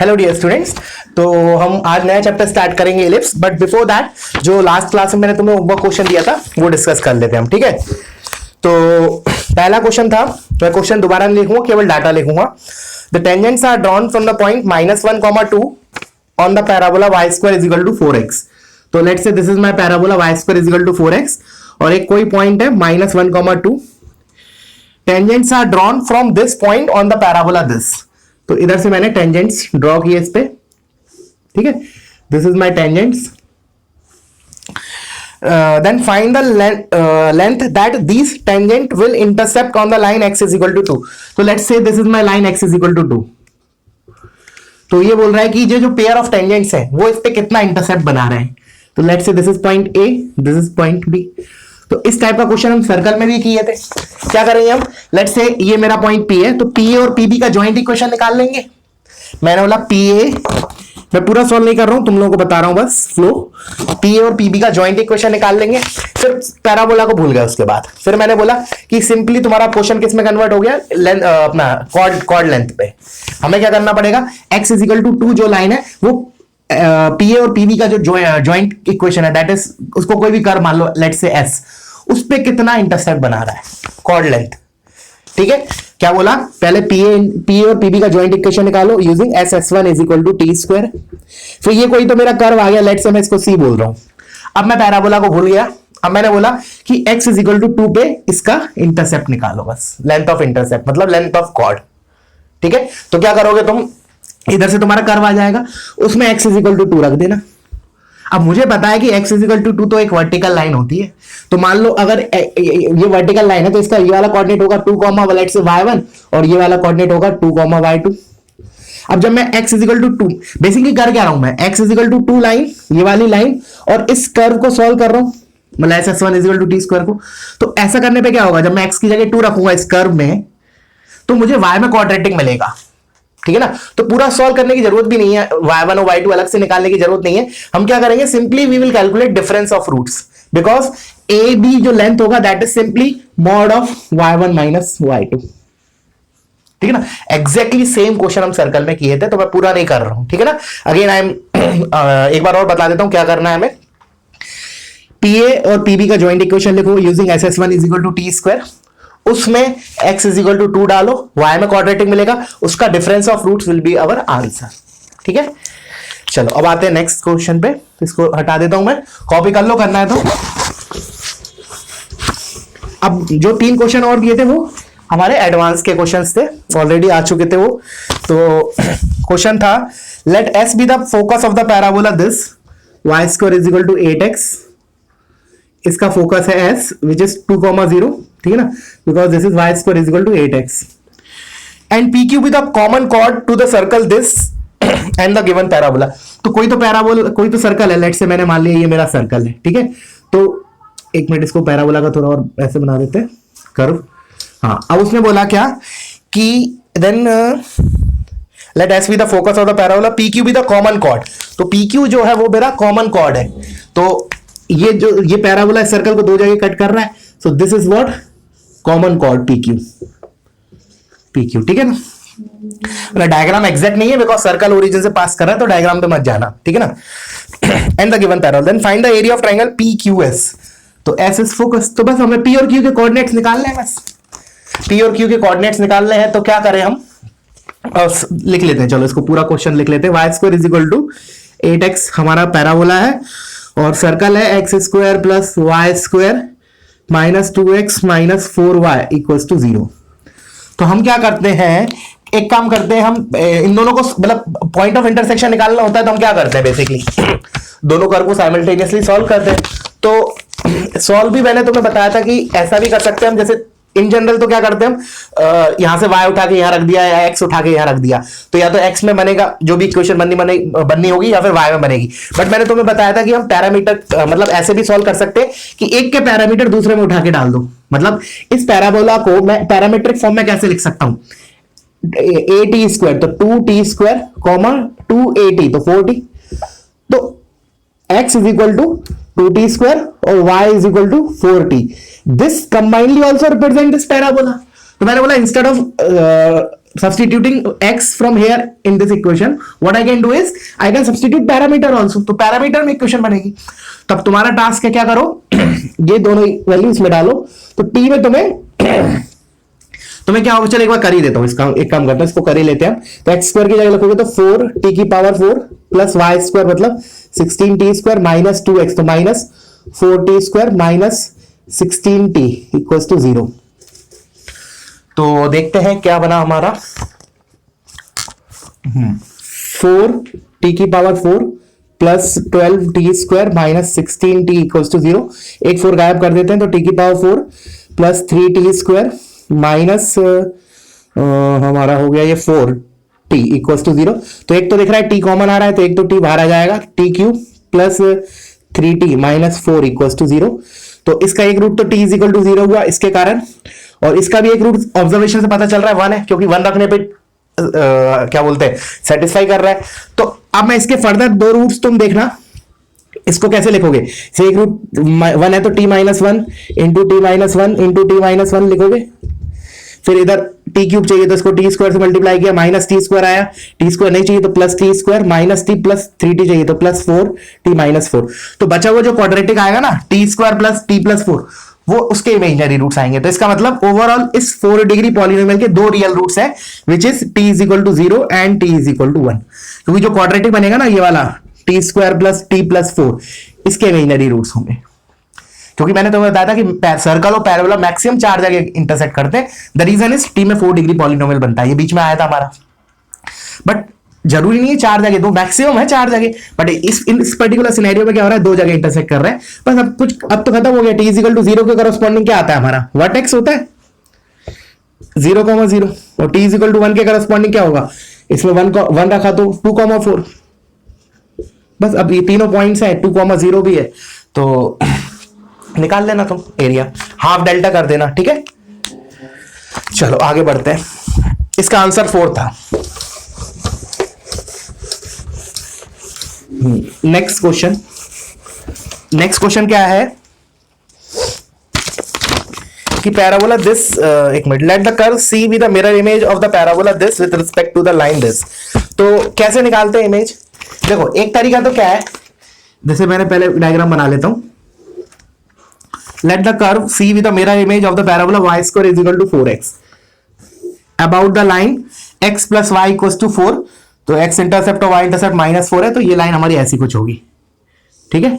Hello dear students. तो हम आज नया चैप्टर स्टार्ट करेंगे इलिप्स, बट बिफोर दैट जो लास्ट क्लास में मैंने तुम्हें होमवर्क क्वेश्चन दिया था वो डिस्कस कर लेते हैं हम, ठीक है। तो पहला क्वेश्चन था, मैं क्वेश्चन दोबारा नहीं लिखूंगा, केवल डाटा लिखूंगा। The tangents are drawn from the point -1, 2 on the parabola y square is equal to 4x। तो let's say this is my parabola y square is equal to 4x और एक कोई पॉइंट है -1, 2। Tangents are drawn from this point on the parabola this. तो इधर से मैंने tangents draw किए इस पे, ठीक है। This is my tangents. Then find the length that this tangent will intercept on the line x is equal to 2। तो let's say this is my line x is equal to 2। तो ये बोल रहा है कि ये जो पेयर ऑफ टेंजेंट्स है वो इस पे कितना इंटरसेप्ट बना रहे हैं। तो let's say this is point A, this is point B। तो इस टाइप का क्वेश्चन हम सर्कल में भी किए थे। क्या करेंगे हम, लेट्स से ये मेरा पॉइंट P है, तो PA और PB का जॉइंट इक्वेशन निकाल लेंगे। मैंने बोला PA, मैं पूरा सॉल्व नहीं कर रहा हूं, तुम लोगों को बता रहा हूं बस फ्लो। PA और PB का जॉइंट इक्वेशन निकाल लेंगे। फिर पैराबोला को भूल गया। उसके बाद फिर मैंने बोला कि सिंपली तुम्हारा क्वेश्चन किस में कन्वर्ट हो गया, अपना कॉर्ड लेंथ पे। हमें क्या करना पड़ेगा, x इज इक्वल टू 2 जो लाइन है वो PA और PB का जो जॉइंट इक्वेशन है, दैट इज उसको कोई भी कर मान लो, लेट्स से S, उस पे कितना इंटरसेप्ट बना रहा है कॉर्ड लेंथ, ठीक है। क्या बोला, पहले PA और PB का जॉइंट इक्वेशन निकालो using S1 is equal to t square. फिर ये कोई तो मेरा कर्व आ गया, लेट्स से मैं इसको C बोल रहा हूं। अब मैं पैराबोला को भूल गया। अब मैंने बोला कि x इज इक्वल टू 2 पे इसका इंटरसेप्ट निकालो, बस लेंथ ऑफ इंटरसेप्ट मतलब लेंथ ऑफ कॉर्ड, ठीक है। तो क्या करोगे तुम, इधर से तुम्हारा कर्व आ जाएगा, उसमें x इज इक्वल टू 2 रख देना। अब मुझे पता है कि x इज इक्वल टू 2 तो एक वर्टिकल लाइन होती है। तो मान लो अगर ये वर्टिकल लाइन है तो इसका ये वाला कोऑर्डिनेट होगा 2, लेट्स से y1 और ये वाला कोऑर्डिनेट होगा 2, y2। अब जब मैं x is equal to 2, basically कर क्या रहा हूं मैं, x is equal to 2 line, ये वाली लाइन, और इस कर्व को सॉल्व कर रहा हूं, मतलब S1 is equal to t square को। तो ऐसा करने पे क्या होगा, जब मैं x की जगह 2 रखूंगा इस कर्व में, तो मुझे y में क्वाड्रेटिक मिलेगा, ठीक है ना। तो पूरा सॉल्व करने की जरूरत भी नहीं है, y1 और y2 अलग से निकालने की जरूरत नहीं है। हम क्या करेंगे, simply we will calculate difference of roots, because AB जो लेंथ होगा that is simply mod of y1 minus y2, ठीक है ना। एग्जैक्टली सेम क्वेश्चन हम सर्कल में किए थे, तो मैं पूरा नहीं कर रहा हूं, ठीक है ना। अगेन आई एम एक बार और बता देता हूं क्या करना है हमें। PA और PB का जॉइंट इक्वेशन लिखो using SS1 is equal to t square. उसमें x इज इक्वल टू 2 डालो, y में क्वाड्रेटिक मिलेगा, उसका difference of roots will be our answer, ठीक है। चलो अब आते हैं नेक्स्ट क्वेश्चन पे। इसको हटा देता हूं मैं, कॉपी कर लो करना है तो। अब जो 3 क्वेश्चन और दिए थे वो हमारे एडवांस के क्वेश्चंस थे, ऑलरेडी आ चुके थे वो। तो क्वेश्चन था, let S be the focus of the parabola this y square is equal to 8x। इसका फोकस है S विच इज 2, 0, ठीक है ना, because this is y square is equal to 8x and PQ with the common chord to the circle this and the given parabola. तो कोई तो parabola, कोई तो सर्कल है, लेट्स से मैंने मान लिया ये मेरा सर्कल है, ठीक है। तो एक मिनट, इसको पैराबोला का थोड़ा और ऐसे बना देते हैं कर्व। हाँ, अब उसने बोला क्या कि then let S be the focus of the parabola, PQ be the common chord. तो PQ जो है वो मेरा कॉमन कॉर्ड है। तो ये पैराबोला इस सर्कल को 2 जगह कट कर रहा है, so this is what common chord PQ, ठीक है ना। डायग्राम एग्जैक्ट नहीं है बिकॉज सर्कल ओरिजिन से पास कर रहा है, तो डायग्राम पे मत जाना, ठीक है ना। And the given parabola, then find the area of triangle PQS। तो S इज फोकस, तो बस हमें P और Q के कोऑर्डिनेट्स निकालने हैं, बस P और Q के कोऑर्डिनेट्स निकालने हैं। तो क्या करें हम, लिख लेते हैं, चलो इसको पूरा क्वेश्चन लिख लेते हैं। y square is equal to 8x हमारा पैराबोला है और सर्कल है x square plus y square minus 2x minus 4y equals to 0। तो हम क्या करते हैं, एक काम करते हैं, हम इन दोनों को मतलब पॉइंट ऑफ इंटरसेक्शन निकालना होता है, तो हम क्या करते हैं, बेसिकली दोनों कर्व को साइमल्टेनियसली सॉल्व करते हैं। तो सॉल्व भी मैंने तुम्हें बताया था कि ऐसा भी कर सकते हैं हम, जैसे इन जनरल तो क्या करते हैं हम, यहां से y उठा के यहां रख दिया या x उठा के यहां रख दिया, तो या तो x में बनेगा जो भी इक्वेशन बननी होगी, या फिर y में बनेगी। बट मैंने तुम्हें बताया था कि हम पैरामीटर मतलब ऐसे भी सॉल्व कर सकते हैं कि एक के पैरामीटर दूसरे में उठा के डाल दो। मतलब इस पैराबोला को मैं पैरामीट्रिक फॉर्म में कैसे लिख सकता हूं, AT स्क्वायर तो 2t स्क्वायर कॉमा 2AT तो 4t। तो x is equal to 2t square और y is equal to 4t। This combinely also represent this parabola. तो मैंने बोला instead of substituting x from here in this equation, what I can do is I can substitute parameter also. तो parameter में equation बनेगी. तब तुम्हारा task है क्या करो, ये दोनों वैल्यू इसमें डालो. तो t में तुम्हें क्या होगा, चलो एक बार कर ही देता हूं इसका, एक काम करता हूं इसको कर ही लेते हैं. तो एक्स स्क्वायर की जगह लिखोगे तो 4t की पावर 4 प्लस वाई स्क्वायर मतलब 16t स्क्वायर माइनस 2x, तो minus 4t square minus 16t equals to 0. तो देखते हैं क्या बना हमारा. 4t की power 4 plus 12t square minus 16t equals to 0. एक 4 गायब कर देते हैं तो t की power 4 plus 3t square minus हमारा हो गया ये 4t इक्वल्स टू 0. तो एक तो दिख रहा है t कॉमन आ रहा है तो एक तो t बाहर आ जाएगा. t cube plus 3t minus 4 equals to 0. तो इसका एक रूट तो t इज इक्वल टू 0 हुआ इसके कारण, और इसका भी एक रूट ऑब्जर्वेशन से पता चल रहा है 1 है, क्योंकि 1 रखने पे क्या बोलते हैं सेटिस्फाई कर रहा है. तो अब मैं इसके फर्दर दो रूट्स तुम देखना इसको कैसे लिखोगे. से एक रूट 1 है तो t minus 1 into T minus 1 into T minus 1 लिखोगे. फिर इधर टी क्यूब चाहिए तो इसको टी स्क्वायर से मल्टीप्लाई किया, माइनस टी स्क्वायर आया. टी स्क्वायर नहीं चाहिए तो plus T square minus T plus 3t चाहिए तो प्लस 4t माइनस 4. तो बचा हुआ जो क्वाड्रेटिक आएगा ना T square plus t plus 4 वो उसके इमेजिनरी रूट्स आएंगे. तो इसका मतलब ओवरऑल इस 4 डिग्री पॉलिनोमियल के दो रियल रूट्स हैं which is t is equal to 0 and t is equal to 1. क्योंकि जो क्वाड्रेटिक बनेगा ना ये वाला t square plus t plus 4 इसके इमेजिनरी रूट्स होंगे. क्योंकि मैंने तो बताया था कि सर्कल और पैराबोला मैक्सिमम 4 जगह इंटरसेक्ट करते हैं. द रीजन इज टी में 4 डिग्री पॉलिनोमियल बनता है, ये बीच में आया था हमारा. बट जरूरी नहीं है 4 जगह, दो मैक्सिमम है 4 जगह. बट इस पर्टिकुलर सिनेरियो में क्या हो रहा है, 2 जगह इंटरसेक्ट कर रहे हैं. बस अब तो खत्म हो गया. टी इज इक्वल टू 0 के करस्पॉन्डिंग क्या आता है हमारा, वर्टेक्स होता है 0,0, और टी इज इक्वल टू 1 के करस्पॉन्डिंग क्या होगा, इसमें 1 रखा तो 2,4. बस अब ये तीनों पॉइंट्स हैं, 2,0 भी है तो निकाल लेना तुम एरिया, हाफ डेल्टा कर देना. ठीक है, चलो आगे बढ़ते हैं. इसका आंसर 4 था. नेक्स्ट क्वेश्चन क्या है कि पैराबोला दिस, एक minute, let the curve C with the mirror image of the parabola this with respect to the line this. तो कैसे निकालते हैं इमेज. देखो एक तरीका तो क्या है, जैसे मैंने पहले डायग्राम बना लेता हूं. Let the curve C with the mirror image of the parabola y square is equal to 4x about the line x plus y equals to 4. तो x इंटरसेप्ट और y इंटरसेप्ट माइनस 4 है, तो ये line हमारी ऐसी कुछ होगी. ठीक है,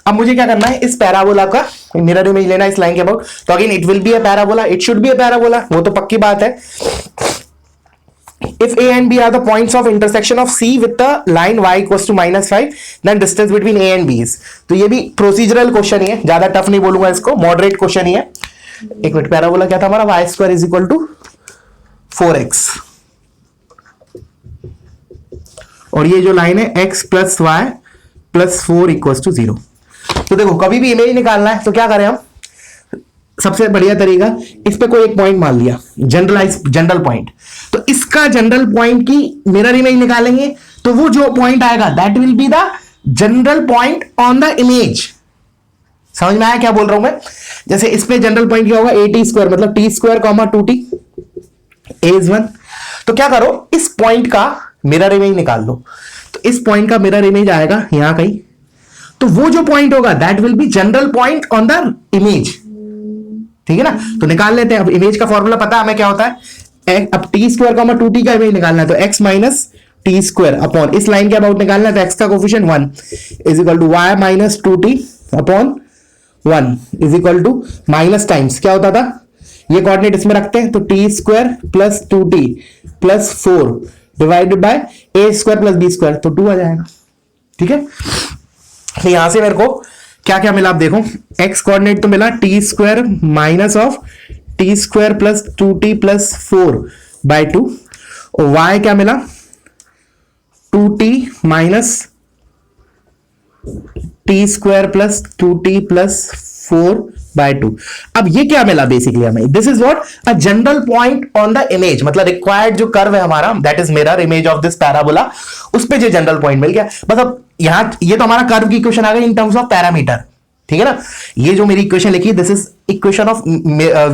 अब मुझे क्या करना है, इस पैराबोला का मिरर इमेज लेना इस लाइन के अबाउट. तो again it will be a parabola, it should be a parabola, वो तो पक्की बात है. If A and B are the points of intersection of C with the line y equals to -5, then distance between A and B is. तो ये भी procedural question ही है, ज्यादा टफ नहीं बोलूंगा इसको, मॉडरेट क्वेश्चन ही है. एक मिनट, पैराबोला क्या था हमारा, y square is equal to 4x, और ये जो लाइन है x plus y plus 4 equals to 0. तो देखो कभी भी इमेज निकालना है तो क्या करें हम, सबसे बढ़िया तरीका, इस पे कोई एक पॉइंट मान लिया, जनरल पॉइंट. तो इसका जनरल पॉइंट की मिरर इमेज निकालेंगे तो वो जो पॉइंट आएगा that will be the general point on the image. समझ में आया क्या बोल रहा हूं मैं. जैसे इस पे जनरल पॉइंट क्या होगा, a स्क्वायर मतलब t square comma 2t, a is 1. तो क्या करो, इस पॉइंट का मिरर इमेज निकाल लो. तो इस पॉइंट का मिरर इमेज आएगा यहां कहीं, तो वो जो पॉइंट होगा that will be general point on the image. ठीक है ना, तो निकाल लेते हैं. अब इमेज का फॉर्मूला पता है हमें क्या होता है, अब टी स्क्वायर कॉमा 2t का इमेज निकालना है तो x minus t square upon इस लाइन के अबाउट निकालना है तो x का coefficient 1 is equal to y minus 2t upon 1 is equal to minus times क्या होता था, ये कोऑर्डिनेट इसमें रखते हैं तो t square plus 2t plus 4 divided by a square plus b square, तो 2 आ जाएगा. ठीक है, तो यहां से मेरे को क्या क्या मिला आप देखो, x कोऑर्डिनेट तो मिला t square minus of t square plus 2t plus 4 by 2, और y क्या मिला 2t minus t square plus 2t plus 4 by 2. अब ये क्या मिला बेसिकली हमें, this is what a general point on the image, मतलब रिक्वायर्ड जो कर्व है हमारा that is mirror image of this parabola, उस पे जो जनरल पॉइंट मिल गया. बस अब यहां ये तो हमारा कर्व की इक्वेशन आ गई इन टर्म्स ऑफ पैरामीटर. ठीक है ना, ये जो मेरी इक्वेशन लिखी दिस इज इक्वेशन ऑफ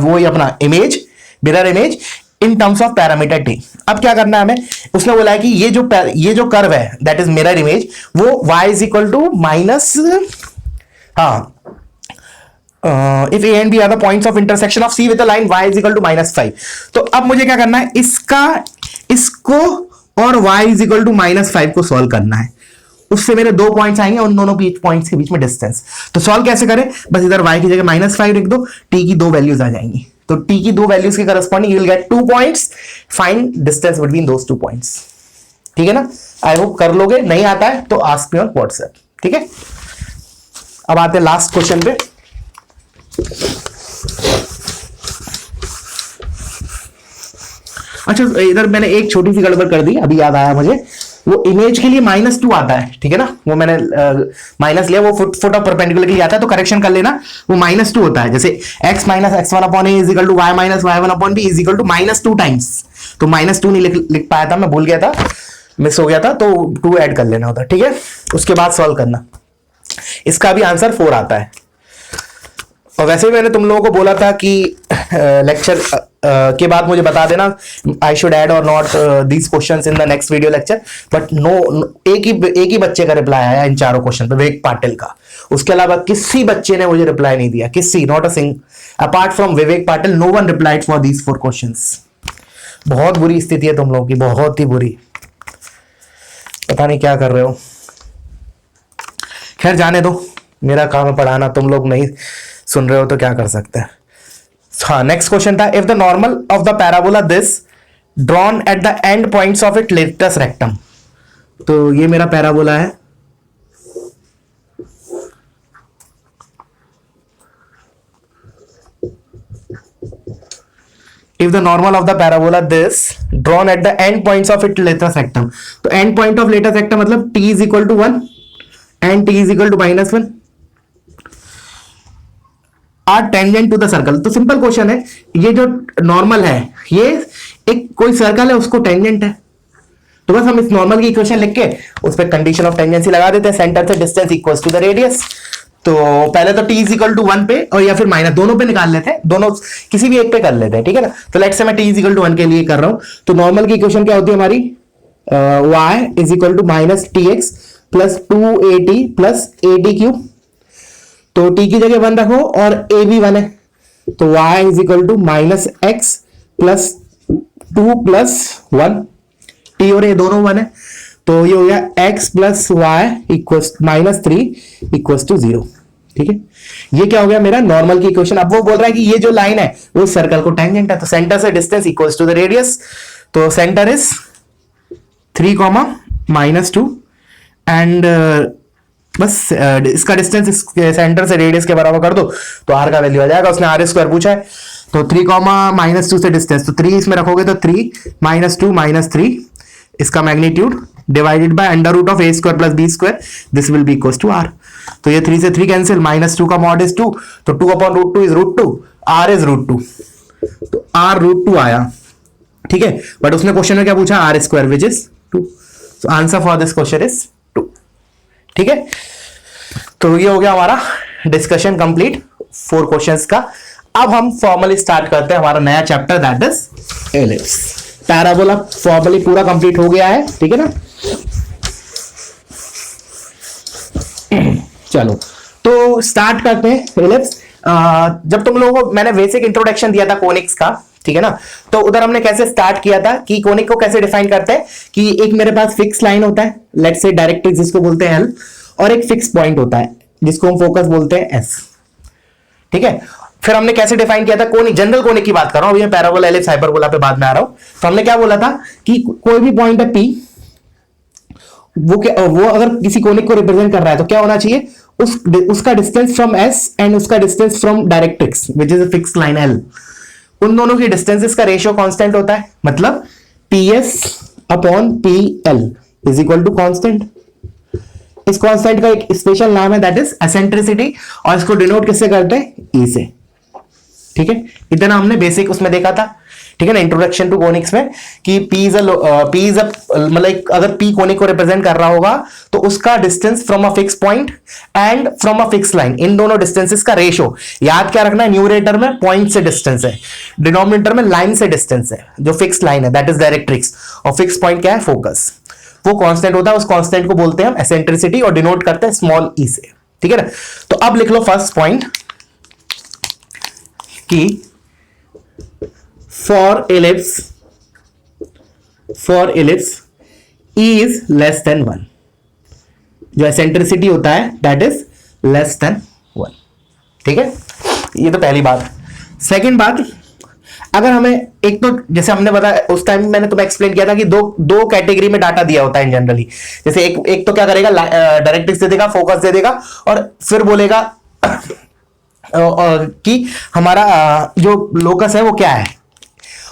वो अपना image, mirror image in terms of parameter T. अब क्या करना है हमें, उसने बोला है कि ये जो कर्व है दैट इज मिरर इमेज, वो y is equal to minus, हाँ, if a and b are the points of intersection of c with a line y is equal to -5। तो अब मुझे क्या करना है, इसको और y is equal to -5 को सॉल्व करना है। उससे मेरे दो पॉइंट्स आएंगे, उन दोनों पॉइंट्स के बीच में डिस्टेंस। तो सॉल्व कैसे करें, बस इधर y की जगह -5 लिख दो, t की दो वैल्यूज आ जाएंगी, तो t की दो वैल्यूज के corresponding you will get 2 points, find distance between those 2 points. ठीक है ना, आई होप कर लोगे, नहीं आता है तो आस्क मी ऑन व्हाट्सएप। ठीक है, अब आते हैं लास्ट क्वेश्चन पे। अच्छा, इधर मैंने एक छोटी सी गड़बड़ कर दी, अभी याद आया मुझे, वो इमेज के लिए -2 आता है, ठीक है ना, वो मैंने माइनस लिया, वो फुट ऑफ परपेंडिकुलर के लिए आता है, तो करेक्शन कर लेना, वो -2 होता है। जैसे x minus x1 upon a is equal to y minus y1 upon b is equal to -2 times. तो -2 नहीं लिख पाया था, मैं भूल गया था, मिस हो गया था, तो 2 ऐड कर लेना होता है। ठीक है, उसके बाद सॉल्व करना, इसका भी आंसर 4 आता है। और वैसे भी मैंने तुम लोगों को बोला था कि लेक्चर के बाद मुझे बता देना, आई शुड ऐड और not these questions in the next video lecture, but no, एक ही बच्चे का रिप्लाई आया इन चारों क्वेश्चन पे, विवेक पाटिल का। उसके अलावा किसी बच्चे ने मुझे रिप्लाई नहीं दिया, किसी, not a single, apart from Vivek Patil, no one replied for these 4 questions. बहुत बुरी स्थिति है तुम लोगों की, बहुत ही बुरी, पता नहीं क्या कर रहे हो। खैर जाने दो, मेरा काम है पढ़ाना, तुम लोग नहीं सुन रहे हो तो क्या कर सकते हैं। हाँ, नेक्स्ट क्वेश्चन था, if the normal of the parabola this drawn at the end points of it latus rectum. तो ये मेरा पैराबोला है, if the normal of the parabola this drawn at the end points of its lateral rectum, तो end point of lateral rectum मतलब t is equal to 1 and t is equal to -1 are tangent to the circle। तो simple question है, ये जो normal है ये एक कोई सर्कल है, उसको टेंजेंट है, तो बस हम इस नॉर्मल की इक्वेशन लिख के उस पर कंडीशन ऑफ टेंजेंसी लगा देते हैं, सेंटर से distance equals to the radius. तो पहले तो t इज इक्वल टू 1 पे और या फिर माइनस, दोनों पे निकाल लेते हैं, दोनों किसी भी एक पे कर लेते हैं, ठीक है ना। तो लेट्स से मैं t इज इक्वल टू 1 के लिए कर रहा हूं, तो नॉर्मल की इक्वेशन क्या होती है हमारी, y is equal to -tx plus 2at plus ad cube. तो t की जगह 1 रखो और a भी 1 है, तो y is equal to -x plus 2 plus 1, t और a दोनों 1 है, तो ये हो गया x plus y equals -3 equals to 0। ठीक है, ये क्या हो गया मेरा नॉर्मल की इक्वेशन। अब वो बोल रहा है कि ये जो लाइन है वो सर्कल को टेंजेंट है, तो सेंटर से distance equals to the radius, तो सेंटर इज 3, -2 एंड बस इसका डिस्टेंस सेंटर से रेडियस के बराबर कर दो तो r का वैल्यू आ जाएगा। उसने r² पूछा है, तो 3, -2 से डिस्टेंस, तो 3 इसमें रखोगे तो 3 -2 -3, इसका magnitude divided by under root of a² plus b², this will be equals to r। तो ये 3 से 3 कैंसिल, -2 का मॉड इज 2, तो 2 अपॉन √2 इज √2, r इज √2, तो r √2 आया। ठीक है, बट उसने क्वेश्चन में क्या पूछा, r² which is 2, so answer for this question is 2। ठीक है, तो ये हो गया हमारा डिस्कशन कंप्लीट 4 क्वेश्चंस का। अब हम फॉर्मली स्टार्ट करते हैं हमारा नया chapter, that is ellipse. Parabola formally पूरा कंप्लीट हो गया है, ठीक है ना। चलो तो स्टार्ट करते हैं एलिप्स। जब तुम लोगों को मैंने बेसिक इंट्रोडक्शन दिया था कोनिक्स का, ठीक है ना, तो उधर हमने कैसे स्टार्ट किया था कि कोनिक को कैसे डिफाइन करते हैं कि एक मेरे पास फिक्स लाइन होता है, लेट्स से डायरेक्ट्रिक्स जिसको बोलते हैं L, और एक फिक्स पॉइंट होता है जिसको हम फोकस बोलते हैं S। ठीक है, फिर हमने कैसे डिफाइन किया था कोनिक, जनरल कोनिक की बात कर रहा हूं, अभी मैं पैराबोला एलिप्स हाइपरबोला पे बाद में आ रहा हूं। तो हमने क्या बोला था कि कोई भी पॉइंट है P, वो अगर किसी कोनिक को रिप्रेजेंट कर रहा है तो क्या होना चाहिए, उसका डिस्टेंस फ्रॉम S एंड उसका distance from directrix which is a fix line L, उन दोनों की डिस्टेंसेस का रेशियो कांस्टेंट होता है, मतलब PS upon PL is equal to constant. इस कांस्टेंट का एक स्पेशल नाम है दैट इज एसेंट्रिसिटी, और इसको डिनोट किससे करते हैं, E से। ठीक है, इतना हमने बेसिक उसमें देखा था। ठीक है ना, इंट्रोडक्शन टू कोनिक्स में, कि पी इज मतलब अगर पी कोनिक को रिप्रेजेंट कर रहा होगा तो उसका distance from a fix point and from a fix line, इन दोनों डिस्टेंसेस का रेशो याद क्या रखना है, न्यूमरेटर में पॉइंट से डिस्टेंस है, डिनोमिनेटर में लाइन से डिस्टेंस है, जो फिक्स लाइन है दैट इज डायरेक्ट्रिक्स, और फिक्स पॉइंट क्या है, फोकस, वो कांस्टेंट होता है, उस कांस्टेंट को बोलते हैं हम एसेंट्रिसिटी और डिनोट करते हैं स्मॉल ई से, ठीक है ना। तो अब लिख लो फर्स्ट पॉइंट कि for ellipse E is less than 1, जो एसेंट्रिसिटी होता है दैट इज लेस देन 1, ठीक है, ये तो पहली बात। सेकंड बात, अगर हमें एक तो जैसे हमने बताया उस टाइम मैंने तुम्हें एक्सप्लेन किया था कि दो कैटेगरी में डाटा दिया होता है जनरली, जैसे एक तो क्या करेगा, डायरेक्ट्रिक्स दे देगा, फोकस दे देगा, और फिर बोलेगा कि हमारा जो लोकस है वो क्या है,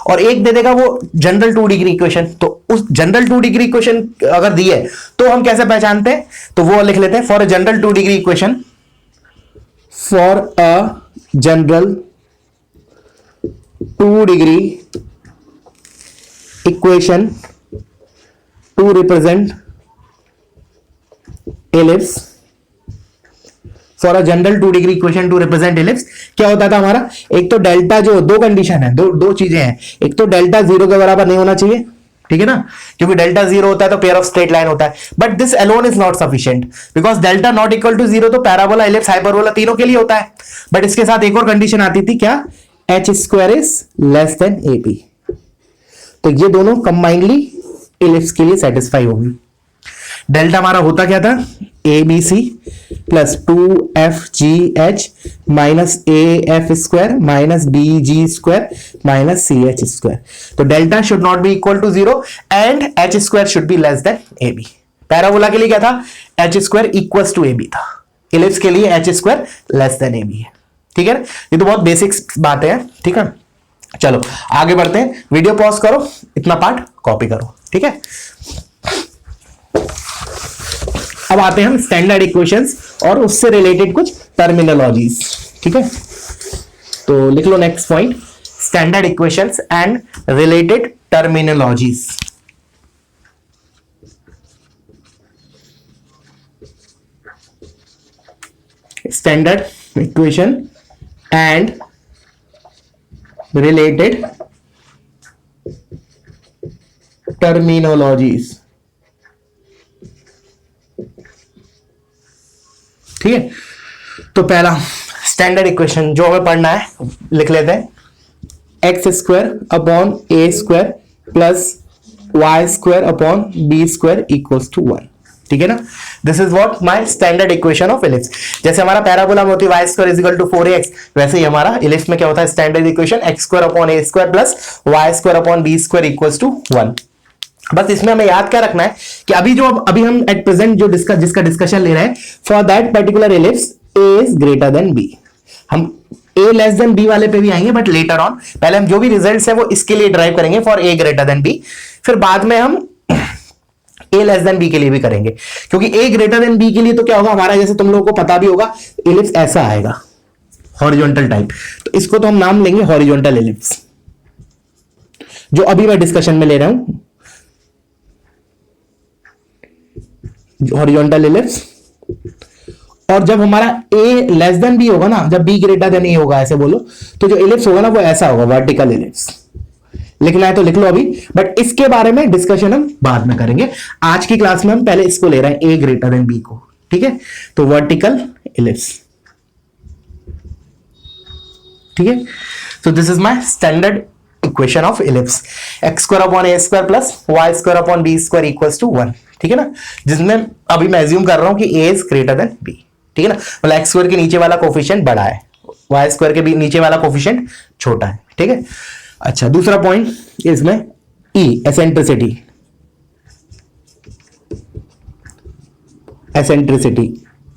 और एक दे देगा वो जनरल 2 डिग्री इक्वेशन। तो उस जनरल 2 डिग्री इक्वेशन अगर दी है तो हम कैसे पहचानते हैं, तो वो लिख लेते हैं for a general 2 degree equation, for a general 2 degree equation two represent ellipse, for a general 2 degree equation two represent ellipse क्या होता था हमारा, एक तो डेल्टा, जो दो कंडीशन है, दो चीजें हैं, एक तो डेल्टा 0 के बराबर नहीं होना चाहिए, ठीक है ना, क्योंकि डेल्टा 0 होता है तो पेयर ऑफ स्ट्रेट लाइन होता है, but this alone is not sufficient because delta not equal to 0 तो पैराबोला, एलिप्स, हाइपरबोला तीनों के लिए होता है, बट इसके साथ एक और कंडीशन आती थी क्या, h square is less than ab, तो ये दोनों कंबाइंडली एलिप्स के लिए सेटिस्फाई होगी। डेल्टा हमारा होता क्या था, a b c plus 2fgh minus af square minus bg square minus ch square, तो delta should not be equal to 0 and h square should be less than ab। Parabola के लिए क्या था, h square equal to ab था, ellipse के लिए h square less than ab है, ठीक है ना, ये तो बहुत बेसिक्स बातें हैं, ठीक है। चलो आगे बढ़ते हैं, वीडियो पॉज करो, इतना पार्ट कॉपी करो, ठीक है। अब आते हैं हम स्टैंडर्ड इक्वेशंस और उससे रिलेटेड कुछ टर्मिनोलॉजीज, ठीक है। तो लिख लो next point, standard equations and related terminologies. Standard equation and related terminologies, ठीक है। तो पहला स्टैंडर्ड इक्वेशन जो हमें पढ़ना है लिख लेते हैं, x square upon a square plus y square upon b square equals to 1, ठीक है ना। This is what my standard equation of ellipse. जैसे हमारा पैराबोला में होती है y square is equal to 4x, वैसे ही हमारा एलिप्स में क्या होता है, standard equation x square upon a square plus y square upon b square equals to 1। बस इसमें हमें याद क्या रखना है कि अभी हम एट प्रेजेंट जो जिसका डिस्कशन ले रहे हैं, for that particular ellipse a is greater than b, हम ए लेस देन बी वाले पे भी आएंगे बट लेटर ऑन, पहले हम जो भी रिजल्ट्स है वो इसके लिए ड्राइव करेंगे for a greater than b, फिर बाद में हम ए लेस देन बी के लिए भी करेंगे, क्योंकि ए ग्रेटर देन बी के लिए तो क्या होगा हमारा, जैसे तुम लोगों को पता भी होगा, एलिप्स ऐसा आएगा हॉरिजॉन्टल टाइप, तो इसको तो हम नाम लेंगे हॉरिजॉन्टल एलिप्स, जो अभी मैं डिस्कशन में ले रहा हूं हॉरिजॉन्टल एलिप्स। और जब हमारा a लेस देन बी होगा ना, जब b ग्रेटर देन a होगा ऐसे बोलो, तो जो एलिप्स होगा ना वो ऐसा होगा, वर्टिकल एलिप्स। लिखना है तो लिख लो अभी, बट इसके बारे में डिस्कशन हम बाद में करेंगे, आज की क्लास में हम पहले इसको ले रहे हैं a ग्रेटर देन b को, ठीक है। तो वर्टिकल एलिप्स, ठीक है। तो this is my standard equation of ellipse, x square upon a square plus y square upon b square equals to 1, ठीक है ना, जिसमें अभी मैं एज्यूम कर रहा हूं कि a is greater then b, ठीक है ना, मतलब एक्स स्क्वायर के नीचे वाला कोफिशिएंट बड़ा है, वाई स्क्वायर के भी नीचे वाला कोफिशिएंट छोटा है, ठीक है। अच्छा, दूसरा पॉइंट इसमें e eccentricity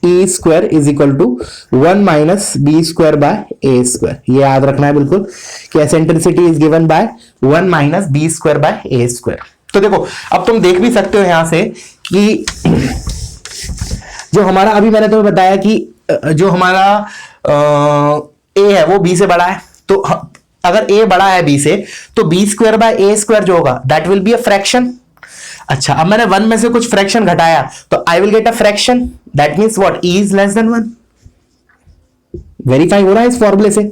e square is equal to 1 minus B square by A square, ये याद रखना है बिल्कुल कि eccentricity is given by 1 minus B square by A square. तो देखो अब तुम देख भी सकते हो यहां से कि जो हमारा अभी मैंने तुम्हें बताया कि जो हमारा ए है वो बी से बड़ा है, तो अगर a बड़ा है b से, तो b square by a square जो होगा that will be a fraction. अच्छा, अब मैंने 1 में से कुछ फ्रैक्शन घटाया, तो I will get a fraction, that means what, e is less than 1। Verify हो रहा है इस फॉर्मूले से।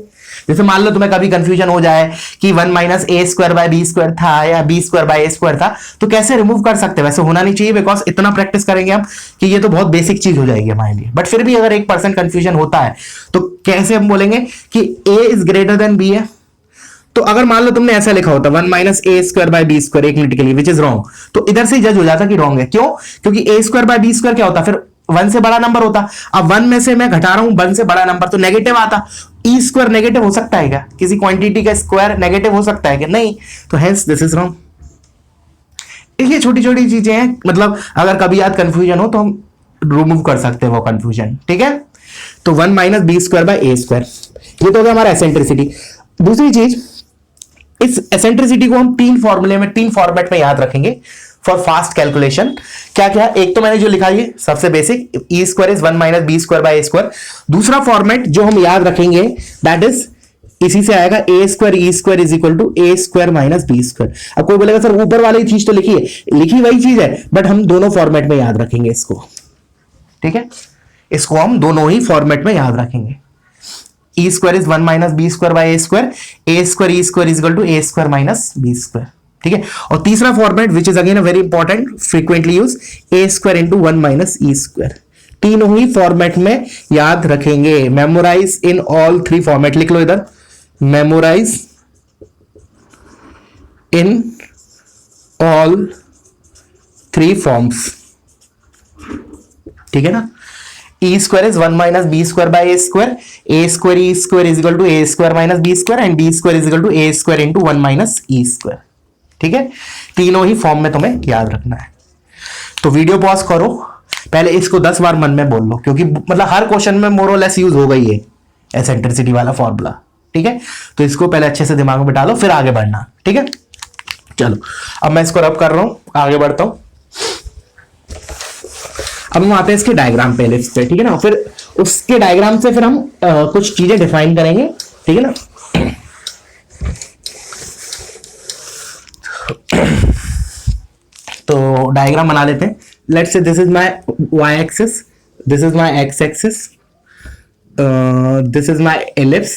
जैसे मान लो तुम्हें कभी कंफ्यूजन हो जाए कि 1 minus A square by B square था या B square by A square था, तो कैसे रिमूव कर सकते हैं? वैसे होना नहीं चाहिए, बिकॉज इतना प्रैक्टिस करेंगे हम कि ये तो बहुत बेसिक चीज हो जाएगी हमारे लिए, बट फिर भी अगर 1% कंफ्यूजन होता है तो कैसे हम बोलेंगे कि ए इज ग्रेटर देन बी है। तो अगर मान लो तुमने ऐसा लिखा होता 1 minus A square by B square एक मिनट के लिए, विच इज रॉन्ग, तो इधर से जज हो जाता कि रॉन्ग है। क्यों? क्योंकि ए स्क्वायर बाय बी स्क्वायर क्या होता, फिर 1 से बड़ा नंबर होता। अब 1 में से मैं घटा रहा हूं 1 से बड़ा नंबर, तो नेगेटिव आता। ई स्क्वायर नेगेटिव हो सकता है क्या? किसी क्वांटिटी का स्क्वायर नेगेटिव हो सकता है क्या? नहीं। तो हेंस दिस इज रॉन्ग। ये छोटी छोटी चीजें हैं, मतलब अगर कभी याद कंफ्यूजन हो तो हम रिमूव कर सकते हैं वो कंफ्यूजन, ठीक है। तो 1 minus B square by A square, ये तो हो गया हमारा एसेंट्रिसिटी। दूसरी चीज, इस एसेंट्रिसिटी को हम 3 फॉर्मूले में 3 फॉर्मेट में याद रखेंगे फॉर फास्ट कैलकुलेशन। क्या क्या? एक तो मैंने जो लिखा है सबसे basic, e square is 1 minus B square by A square. दूसरा फॉर्मेट जो हम याद रखेंगे दैट इज, इसी से आएगा a square e square is equal to a square minus B square. अब कोई बोलेगा सर ऊपर वाली चीज तो लिखी है, लिखी वही चीज है, बट हम दोनों फॉर्मेट में याद रखेंगे इसको, ठीक है। इसको हम दोनों ही फॉर्मेट में याद रखेंगे। E square is 1 minus B square by A square, a square e square is equal to a square minus B square, ठीक है। और तीसरा format which is again a very important, frequently use, a square into 1 minus E square. तीनों ही format में याद रखेंगे। Memorise in all 3 format, लिख लो इधर, मेमोराइज इन ऑल 3 फॉर्म्स, ठीक है ना। E square is 1 minus B square by A square, a square e square is equal to a square minus B square, and b square is equal to a square into 1 minus E square, ठीक है। तीनों ही form में तुम्हें याद रखना है। तो video pause करो, पहले इसको 10 बार मन में बोल लो, क्योंकि मतलब हर क्वेश्चन में मोर और लेस यूज हो गई है एसेंट्रिसिटी वाला फॉर्मूला, ठीक है। तो इसको पहले अच्छे से दिमाग में बिठा लो, फिर आगे बढ़ना, ठीक है। चलो अब मैं इसको रब कर रहा हूं, आगे बढ़ता हूं। अब हम आते हैं इसके डायग्राम पे, लिस्ट पे, ठीक है ना। फिर उसके डायग्राम से फिर हम कुछ चीजें डिफाइन करेंगे, ठीक है ना। तो डायग्राम बना लेते हैं। Let's say this is my Y axis, this is my X axis, this is my ellipse.